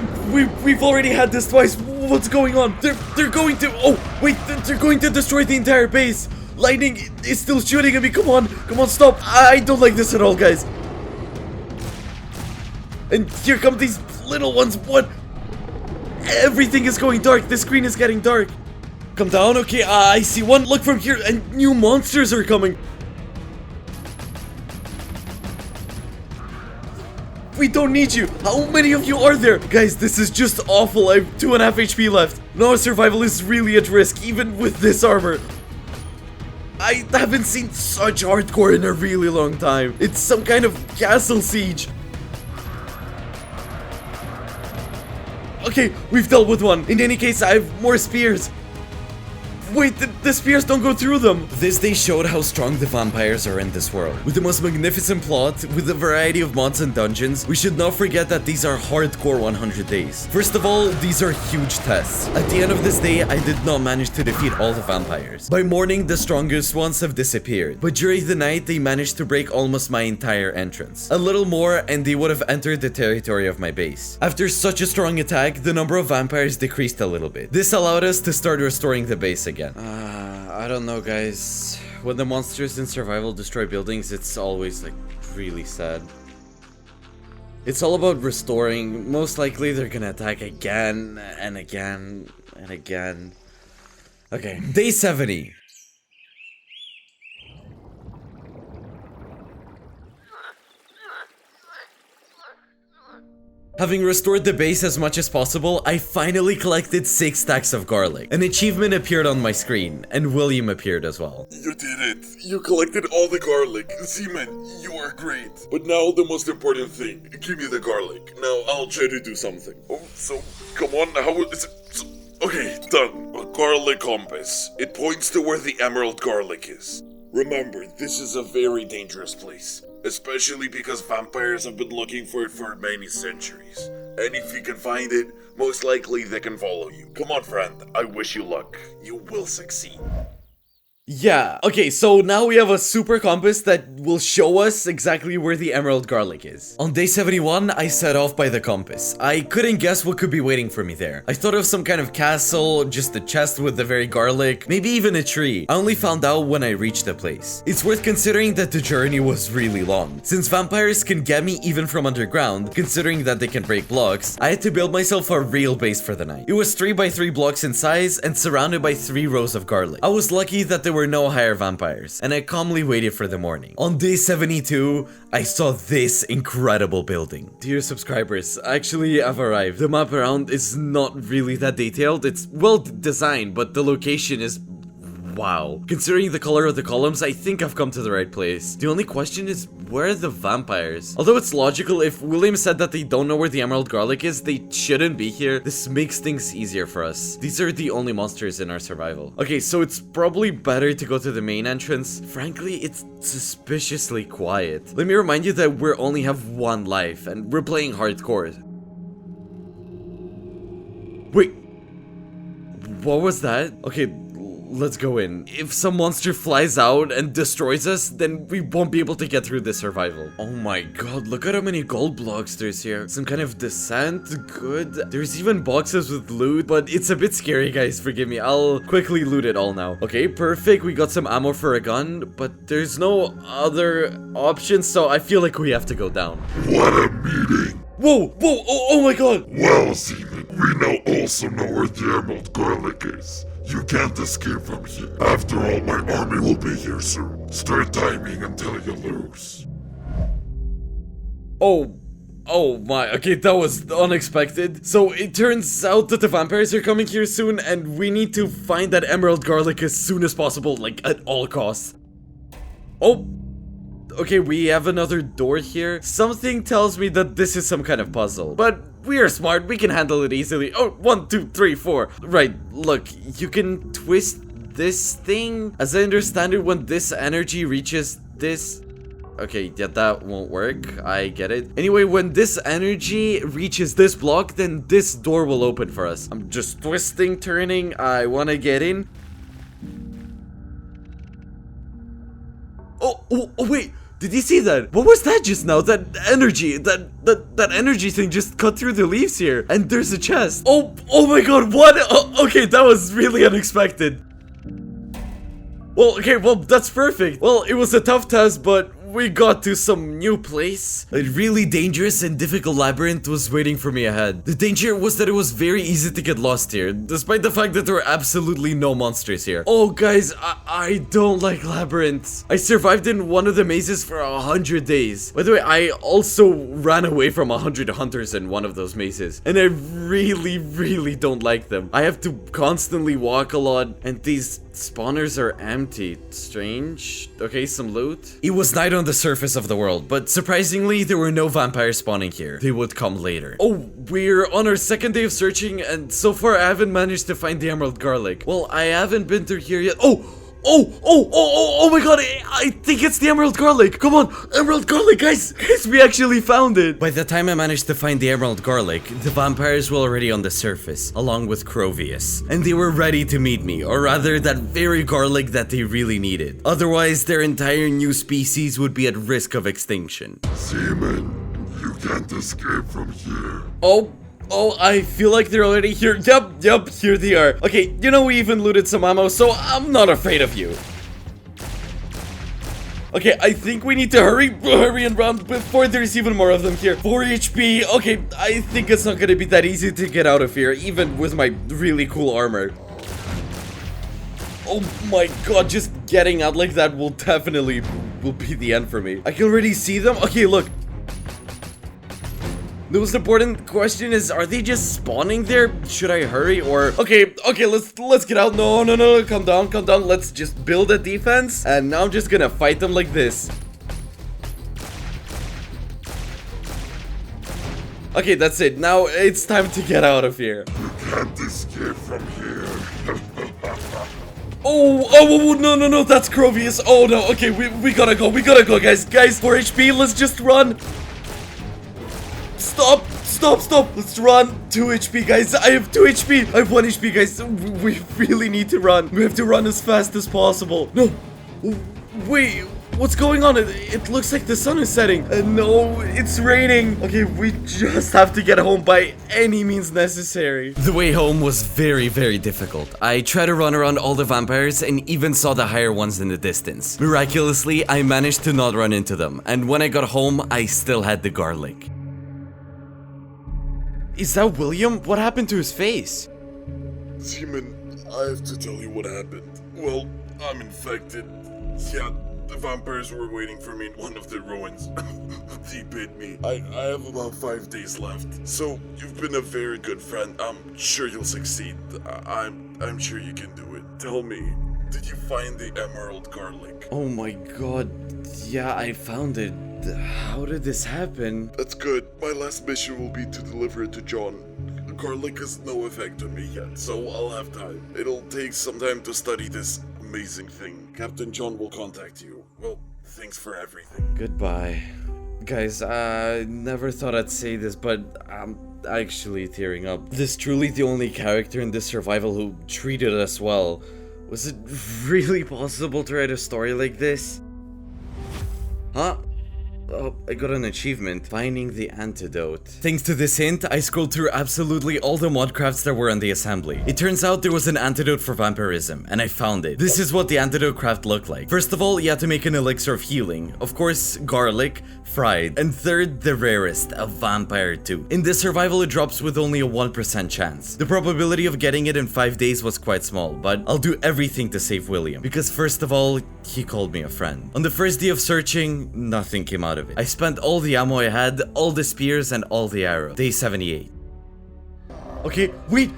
S1: We've already had this twice. What's going on? They're going to... Oh, wait, they're going to destroy the entire base. Lightning is still shooting at me. Come on, stop. I don't like this at all, guys. And here come these little ones. What? Everything is going dark. The screen is getting dark. Come down. Okay, I see one. Look from here, and new monsters are coming. We don't need you. How many of you are there? Guys, this is just awful. I have 2.5 HP left. Now our survival is really at risk, even with this armor. I haven't seen such hardcore in a really long time. It's some kind of castle siege. Okay, we've dealt with one. In any case, I have more spears. Wait, the spears don't go through them! This day showed how strong the vampires are in this world. With the most magnificent plot, with a variety of mods and dungeons, we should not forget that these are hardcore 100 days. First of all, these are huge tests. At the end of this day, I did not manage to defeat all the vampires. By morning, the strongest ones have disappeared, but during the night, they managed to break almost my entire entrance. A little more, and they would have entered the territory of my base. After such a strong attack, the number of vampires decreased a little bit. This allowed us to start restoring the base again. I don't know, guys. When the monsters in survival destroy buildings, it's always like really sad. It's all about restoring. Most likely they're gonna attack again and again and again. Okay, day 70. Having restored the base as much as possible, I finally collected 6 stacks of garlic. An achievement appeared on my screen, and William appeared as well.
S3: You did it. You collected all the garlic. Seaman, you are great. But now the most important thing. Give me the garlic. Now I'll try to do something. Oh, so, come on, how is it? Okay, done. A garlic compass. It points to where the emerald garlic is. Remember, this is a very dangerous place. Especially because vampires have been looking for it for many centuries. And if you can find it, most likely they can follow you. Come on, friend, I wish you luck. You will succeed.
S1: Yeah, okay, so now we have a super compass that will show us exactly where the emerald garlic is. On day 71, I set off by the compass. I couldn't guess what could be waiting for me there. I thought of some kind of castle, just a chest with the very garlic, maybe even a tree. I only found out when I reached the place. It's worth considering that the journey was really long. Since vampires can get me even from underground, considering that they can break blocks, I had to build myself a real base for the night. It was 3 by 3 blocks in size and surrounded by 3 rows of garlic. I was lucky that there were no higher vampires, and I calmly waited for the morning. On day 72, I saw this incredible building. Dear subscribers, actually I've arrived. The map around is not really that detailed. It's well designed, but the location is wow. Considering the color of the columns, I think I've come to the right place. The only question is, where are the vampires? Although it's logical, if William said that they don't know where the emerald garlic is, they shouldn't be here. This makes things easier for us. These are the only monsters in our survival. Okay, so it's probably better to go to the main entrance. Frankly, it's suspiciously quiet. Let me remind you that we only have 1 life, and we're playing hardcore. Wait. What was that? Okay, let's go in. If some monster flies out and destroys us, then we won't be able to get through this survival. Oh my god, look at how many gold blocks there's here. Some kind of descent, good. There's even boxes with loot, but it's a bit scary, guys, forgive me. I'll quickly loot it all now. Okay, perfect, we got some ammo for a gun, but there's no other options, so I feel like we have to go down.
S3: What a meeting!
S1: Whoa, oh my god!
S3: Well, Seaman, we now also know where the emerald garlic is. You can't escape from here. After all, my army will be here soon. Start timing until you lose.
S1: Oh my, okay, that was unexpected. So it turns out that the vampires are coming here soon, and we need to find that emerald garlic as soon as possible, like at all costs. Oh, okay, we have another door here. Something tells me that this is some kind of puzzle, but we are smart, we can handle it easily. Oh, 1, 2, 3, 4. Right, look, you can twist this thing. As I understand it, when this energy reaches this... Okay, yeah, that won't work. I get it. Anyway, when this energy reaches this block, then this door will open for us. I'm just twisting, turning. I want to get in. Oh, wait. Did you see that? What was that just now? That energy, that energy thing just cut through the leaves here. And there's a chest. Oh my god, what? Oh, okay, that was really unexpected. Well, okay, well, that's perfect. Well, it was a tough test, but we got to some new place. A really dangerous and difficult labyrinth was waiting for me ahead. The danger was that it was very easy to get lost here, despite the fact that there were absolutely no monsters here. Oh, guys, I don't like labyrinths. I survived in one of the mazes for 100 days. By the way, I also ran away from 100 hunters in one of those mazes, and I really don't like them. I have to constantly walk a lot, and these spawners are empty. Strange. Okay, some loot. It was night on the surface of the world, but surprisingly, there were no vampires spawning here. They would come later. Oh, we're on our second day of searching, and so far I haven't managed to find the emerald garlic. Well, I haven't been through here yet. Oh my god, I think it's the emerald garlic. Come on, emerald garlic, guys. Guys, we actually found it. By the time I managed to find the emerald garlic, the vampires were already on the surface, along with Crovius. And they were ready to meet me, or rather that very garlic that they really needed. Otherwise, their entire new species would be at risk of extinction.
S3: Seaman, you can't escape from here.
S1: Oh, I feel like they're already here. Yep, here they are. Okay, you know, we even looted some ammo, so I'm not afraid of you. Okay, I think we need to hurry and run before there's even more of them here. 4 HP. Okay, I think it's not gonna be that easy to get out of here, even with my really cool armor. Oh my god, just getting out like that will definitely be the end for me. I can already see them. Okay, look. The most important question is, are they just spawning there? Should I hurry or... Okay, let's get out. No, calm down. Let's just build a defense. And now I'm just gonna fight them like this. Okay, that's it. Now it's time to get out of here.
S3: You can't escape from here.
S1: Oh, no, that's Crovius. Oh no, okay, we gotta go, guys, 4 HP, let's just run. Stop, let's run. 2 HP, guys, I have 2 HP, I have 1 HP, guys, we really need to run. We have to run as fast as possible. No, wait, what's going on? It looks like the sun is setting. No, it's raining. Okay, we just have to get home by any means necessary. The way home was very, very difficult. I tried to run around all the vampires and even saw the higher ones in the distance. Miraculously, I managed to not run into them. And when I got home, I still had the garlic. Is that William? What happened to his face?
S3: Seaman, I have to tell you what happened. Well, I'm infected. Yeah, the vampires were waiting for me in one of the ruins. They bit me. I have about 5 days left. So, you've been a very good friend. I'm sure you'll succeed. I'm sure you can do it. Tell me, did you find the emerald garlic?
S1: Oh my god. Yeah, I found it. How did this happen?
S3: That's good. My last mission will be to deliver it to John. Garlic has no effect on me yet, so I'll have time. It'll take some time to study this amazing thing. Captain John will contact you. Well, thanks for everything.
S1: Goodbye. Guys, I never thought I'd say this, but I'm actually tearing up. This is truly the only character in this survival who treated us well. Was it really possible to write a story like this? Huh? Oh, I got an achievement. Finding the antidote. Thanks to this hint, I scrolled through absolutely all the mod crafts that were on the assembly. It turns out there was an antidote for vampirism, and I found it. This is what the antidote craft looked like. First of all, you had to make an elixir of healing. Of course, garlic, fried. And third, the rarest, a vampire tooth. In this survival, it drops with only a 1% chance. The probability of getting it in 5 days was quite small, but I'll do everything to save William. Because first of all, he called me a friend. On the first day of searching, nothing came out of it. I spent all the ammo I had, all the spears, and all the arrows. Day 78. Okay, wait,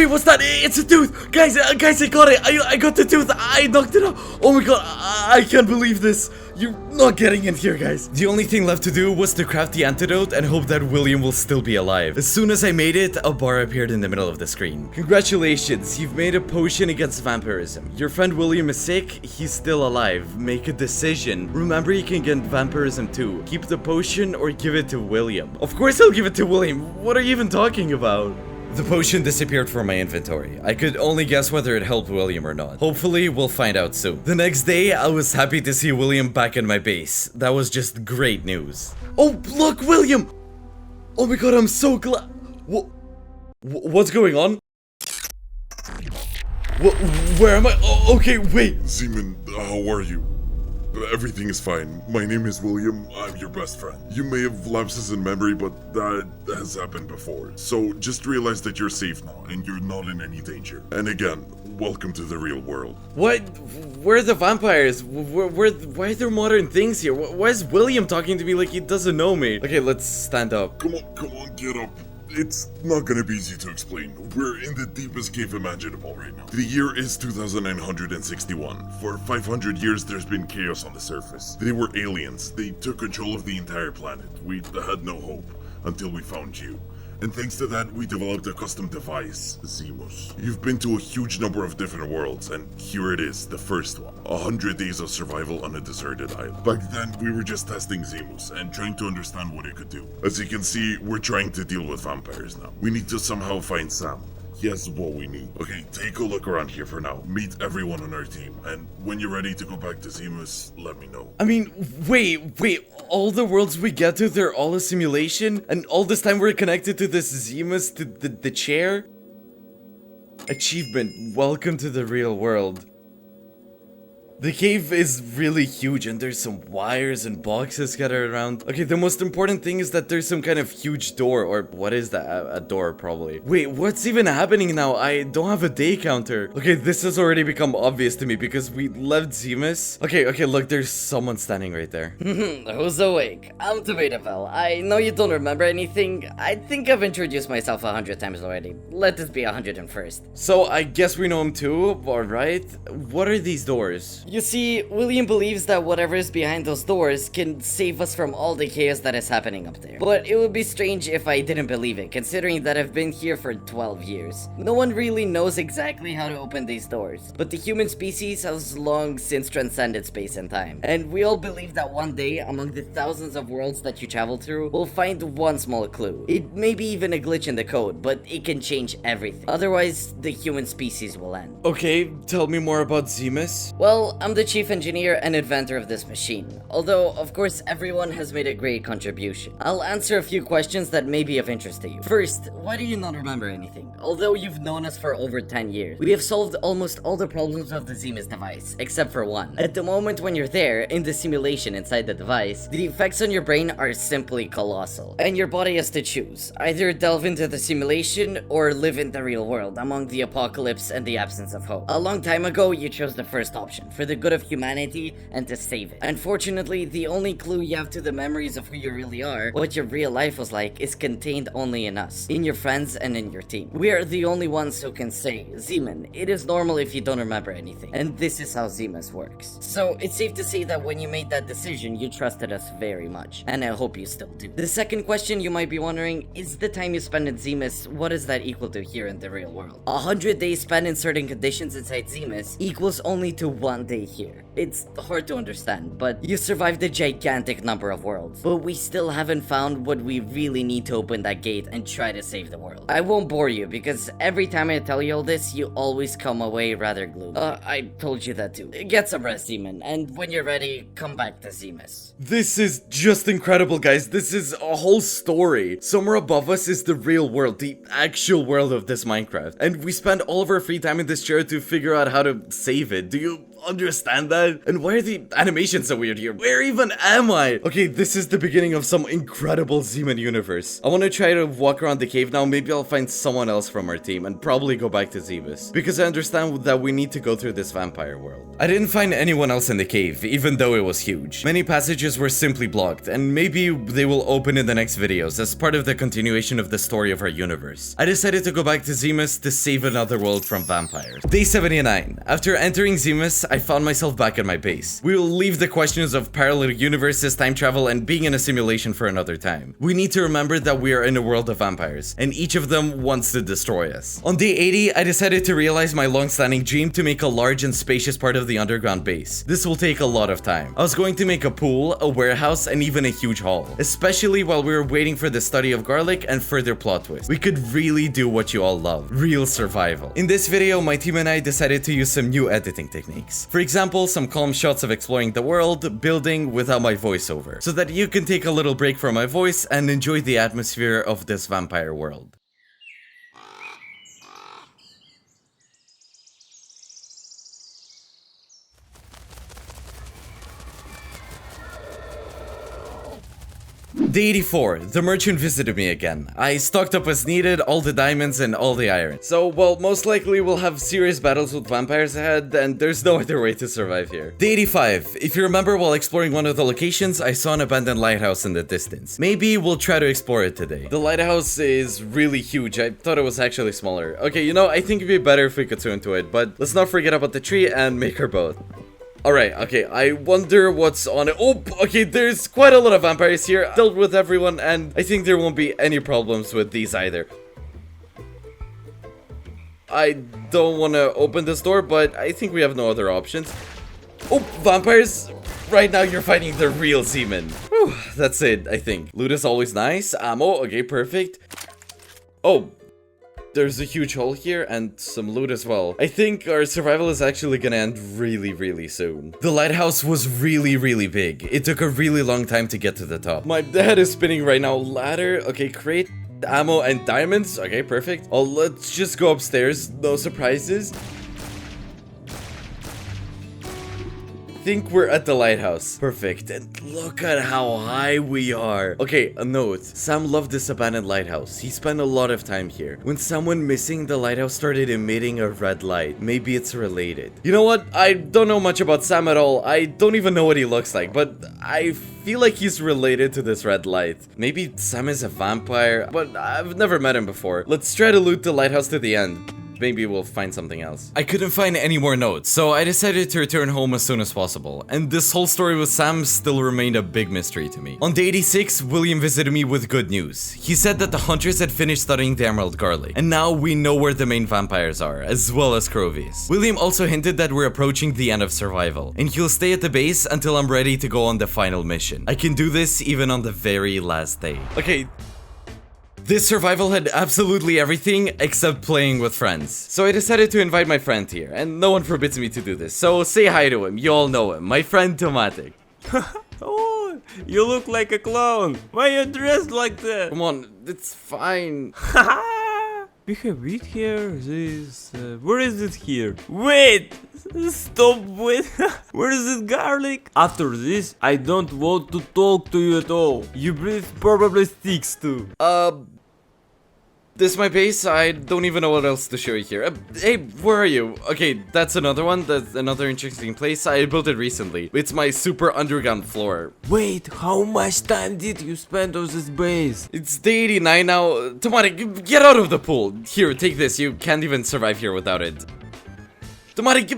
S1: what's that? It's a tooth! Guys, I got it! I got the tooth! I knocked it out! Oh my god, I can't believe this! You're not getting in here, guys. The only thing left to do was to craft the antidote and hope that William will still be alive. As soon as I made it, a bar appeared in the middle of the screen. Congratulations, you've made a potion against vampirism. Your friend William is sick, he's still alive. Make a decision. Remember, you can get vampirism too. Keep the potion or give it to William. Of course I'll give it to William. What are you even talking about? The potion disappeared from my inventory. I could only guess whether it helped William or not. Hopefully, we'll find out soon. The next day, I was happy to see William back in my base. That was just great news. Oh, look, William! Oh my god, I'm so glad. What's going on? Where am I? Oh, okay, wait.
S3: Seaman, how are you? Everything is fine. My name is William. I'm your best friend. You may have lapses in memory, but that has happened before. So just realize that you're safe now, and you're not in any danger. And again, welcome to the real world.
S1: What? Where are the vampires? Why are there modern things here? Why is William talking to me like he doesn't know me? Okay, let's stand up.
S3: Come on, get up. It's not gonna be easy to explain. We're in the deepest cave imaginable right now. The year is 2961. For 500 years, there's been chaos on the surface. They were aliens. They took control of the entire planet. We had no hope until we found you. And thanks to that, we developed a custom device, Zemus. You've been to a huge number of different worlds, and here it is, the first one. 100 days of survival on a deserted island. Back then, we were just testing Zemus and trying to understand what it could do. As you can see, we're trying to deal with vampires now. We need to somehow find Sam. He has what we need. Okay, take a look around here for now. Meet everyone on our team, and when you're ready to go back to Zemus, let me know.
S1: I mean, wait, all the worlds we get to, they're all a simulation? And all this time we're connected to this Zemus, to the chair? Achievement, welcome to the real world. The cave is really huge and there's some wires and boxes scattered around. Okay, the most important thing is that there's some kind of huge door, or what is that? A door, probably. Wait, what's even happening now? I don't have a day counter. Okay, this has already become obvious to me because we left Zemus. Okay, look, there's someone standing right there.
S5: Who's awake? I'm Tomatovel. I know you don't remember anything. I think I've introduced myself 100 times already. Let this be 101st.
S1: So, I guess we know him too, alright? What are these doors?
S5: You see, William believes that whatever is behind those doors can save us from all the chaos that is happening up there. But it would be strange if I didn't believe it, considering that I've been here for 12 years. No one really knows exactly how to open these doors, but the human species has long since transcended space and time. And we all believe that one day, among the thousands of worlds that you travel through, we'll find one small clue. It may be even a glitch in the code, but it can change everything. Otherwise, the human species will end.
S1: Okay, tell me more about Zemus.
S5: Well, I'm the chief engineer and inventor of this machine, although of course everyone has made a great contribution. I'll answer a few questions that may be of interest to you. First, why do you not remember anything? Although you've known us for over 10 years, we have solved almost all the problems of the Zemus device, except for one. At the moment when you're there, in the simulation inside the device, the effects on your brain are simply colossal, and your body has to choose. Either delve into the simulation or live in the real world among the apocalypse and the absence of hope. A long time ago, you chose the first option, for the good of humanity and to save it. Unfortunately, the only clue you have to the memories of who you really are, what your real life was like, is contained only in us, in your friends and in your team. We are the only ones who can say, Zeman, it is normal if you don't remember anything, and this is how Zemus works. So it's safe to say that when you made that decision, you trusted us very much, and I hope you still do. The second question you might be wondering is the time you spend in Zemus, what does that equal to here in the real world? 100 days spent in certain conditions inside Zemus equals only to 1 day here. It's hard to understand, but you survived a gigantic number of worlds. But we still haven't found what we really need to open that gate and try to save the world. I won't bore you, because every time I tell you all this, you always come away rather gloomy. I told you that too. Get some rest, Zeman, and when you're ready, come back to Zemus.
S1: This is just incredible, guys. This is a whole story. Somewhere above us is the real world, the actual world of this Minecraft. And we spend all of our free time in this chair to figure out how to save it. Do you understand that? And why are the animations so weird here? Where even am I? Okay, this is the beginning of some incredible Zeman universe. I want to try to walk around the cave now. Maybe I'll find someone else from our team and probably go back to Zemus, because I understand that we need to go through this vampire world. I didn't find anyone else in the cave, even though it was huge. Many passages were simply blocked, and maybe they will open in the next videos as part of the continuation of the story of our universe. I decided to go back to Zemus to save another world from vampires. Day 79. After entering Zemus, I found myself back at my base. We will leave the questions of parallel universes, time travel, and being in a simulation for another time. We need to remember that we are in a world of vampires, and each of them wants to destroy us. On day 80, I decided to realize my long-standing dream to make a large and spacious part of the underground base. This will take a lot of time. I was going to make a pool, a warehouse, and even a huge hall, especially while we were waiting for the study of garlic and further plot twists. We could really do what you all love, real survival. In this video, my team and I decided to use some new editing techniques. For example, some calm shots of exploring the world, building without my voiceover, so that you can take a little break from my voice and enjoy the atmosphere of this vampire world. day 84, the merchant visited me again. I stocked up as needed, all the diamonds and all the iron. So, well, most likely we'll have serious battles with vampires ahead, and there's no other way to survive here. Day 85, if you remember, while exploring one of the locations, I saw an abandoned lighthouse in the distance. Maybe we'll try to explore it today. The lighthouse is really huge. I thought it was actually smaller. Okay, you know, I think it'd be better if we could swim into it, but let's not forget about the tree and make our boat. Alright, okay, I wonder what's on it. Oh, okay, there's quite a lot of vampires here. Dealt with everyone, and I think there won't be any problems with these either. I don't want to open this door, but I think we have no other options. Oh, vampires! Right now you're fighting the real seamen. Whew, that's it, I think. Loot is always nice. Ammo, okay, perfect. Oh, there's a huge hole here and some loot as well. I think our survival is actually gonna end really soon. The lighthouse was really big. It took a really long time to get to the top. My head is spinning right now. Ladder, okay, crate, ammo and diamonds. Okay, perfect. Oh, let's just go upstairs. No surprises. I think we're at the lighthouse. Perfect. And look at how high we are. Okay, a note. Sam loved this abandoned lighthouse. He spent a lot of time here. When someone missing the lighthouse started emitting a red light, maybe it's related. You know what? I don't know much about Sam at all. I don't even know what he looks like, but I feel like he's related to this red light. Maybe Sam is a vampire, but I've never met him before. Let's try to loot the lighthouse to the end. Maybe we'll find something else. I couldn't find any more notes, so I decided to return home as soon as possible. And this whole story with Sam still remained a big mystery to me. On day 86, William visited me with good news. He said that the hunters had finished studying the Emerald Garlic, and now we know where the main vampires are, as well as Crovius. William also hinted that we're approaching the end of survival, and he'll stay at the base until I'm ready to go on the final mission. I can do this even on the very last day. Okay. This survival had absolutely everything except playing with friends. So I decided to invite my friend here, and no one forbids me to do this. So say hi to him, you all know him, my friend Tomatic.
S6: Oh, you look like a clown. Why are you dressed like that?
S1: Come on, it's fine.
S6: We have wheat here, where is it here? Wait! Stop, wait! Where is it garlic? After this, I don't want to talk to you at all. Your breath probably stinks too.
S1: This is my base. I don't even know what else to show you here. Hey, where are you? Okay, that's another one. That's another interesting place. I built it recently. It's my super underground floor.
S6: Wait, how much time did you spend on this base?
S1: It's day 89 now. Tomatic, get out of the pool. Here, take this. You can't even survive here without it. Tomatic,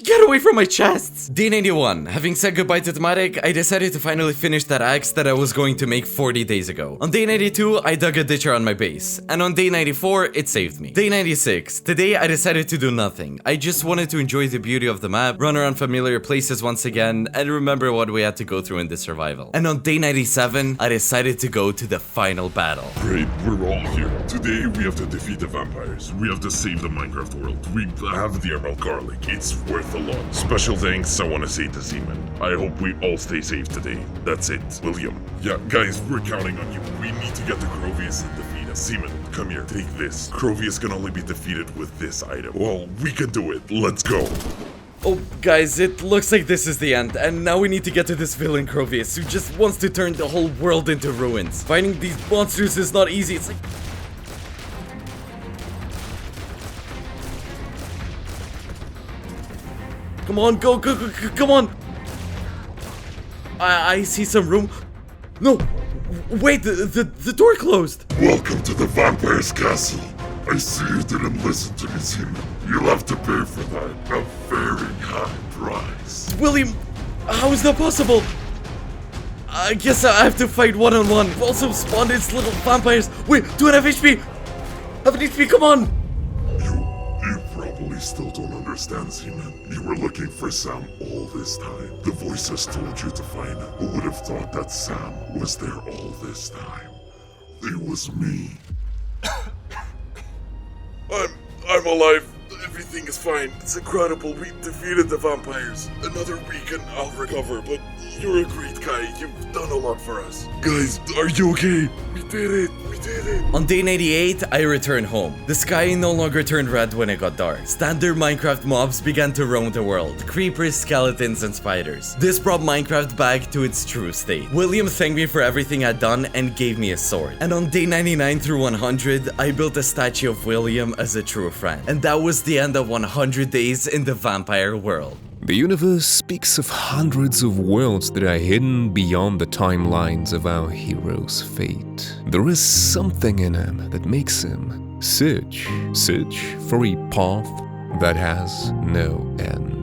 S1: get away from my chests! Day 91. Having said goodbye to Tomatic, I decided to finally finish that axe that I was going to make 40 days ago. On day 92, I dug a ditch around my base. And on day 94, it saved me. Day 96. Today, I decided to do nothing. I just wanted to enjoy the beauty of the map, run around familiar places once again, and remember what we had to go through in this survival. And on day 97, I decided to go to the final battle.
S3: Great, we're all here. Today we have to defeat the vampires. We have to save the Minecraft world. We have the Emerald Garlic. It's worth a lot. Special thanks I want to say to Seaman. I hope we all stay safe today. That's it. William. Yeah, guys, we're counting on you. We need to get to Crovius and defeat him. Seaman, come here. Take this. Crovius can only be defeated with this item. Well, we can do it. Let's go.
S1: Oh, guys, it looks like this is the end, and now we need to get to this villain Crovius, who just wants to turn the whole world into ruins. Fighting these monsters is not easy. It's like... Come on, go, come on! I see some room. No! Wait, the door closed!
S3: Welcome to the vampire's castle. I see you didn't listen to me, Seaman. You'll have to pay for that. A very high price.
S1: William, how is that possible? I guess I have to fight one-on-one. We've also spawned these little vampires. Wait, 2.5 HP! Have an HP, come on!
S3: You probably still don't understand, Seaman. You were looking for Sam all this time. The voices told you to find him. Who would have thought that Sam was there all this time? It was me. I'm alive. Everything is fine. It's incredible. We defeated the vampires. Another week and I'll recover, but you're a great guy. You've done a lot for us. Guys, are you okay? We did it. We did it.
S1: On day 98, I returned home. The sky no longer turned red when it got dark. Standard Minecraft mobs began to roam the world. Creepers, skeletons, and spiders. This brought Minecraft back to its true state. William thanked me for everything I'd done and gave me a sword. And on day 99 through 100, I built a statue of William as a true friend. And that was the end of 100 days in the vampire world.
S2: The universe speaks of hundreds of worlds that are hidden beyond the timelines of our hero's fate. There is something in him that makes him search for a path that has no end.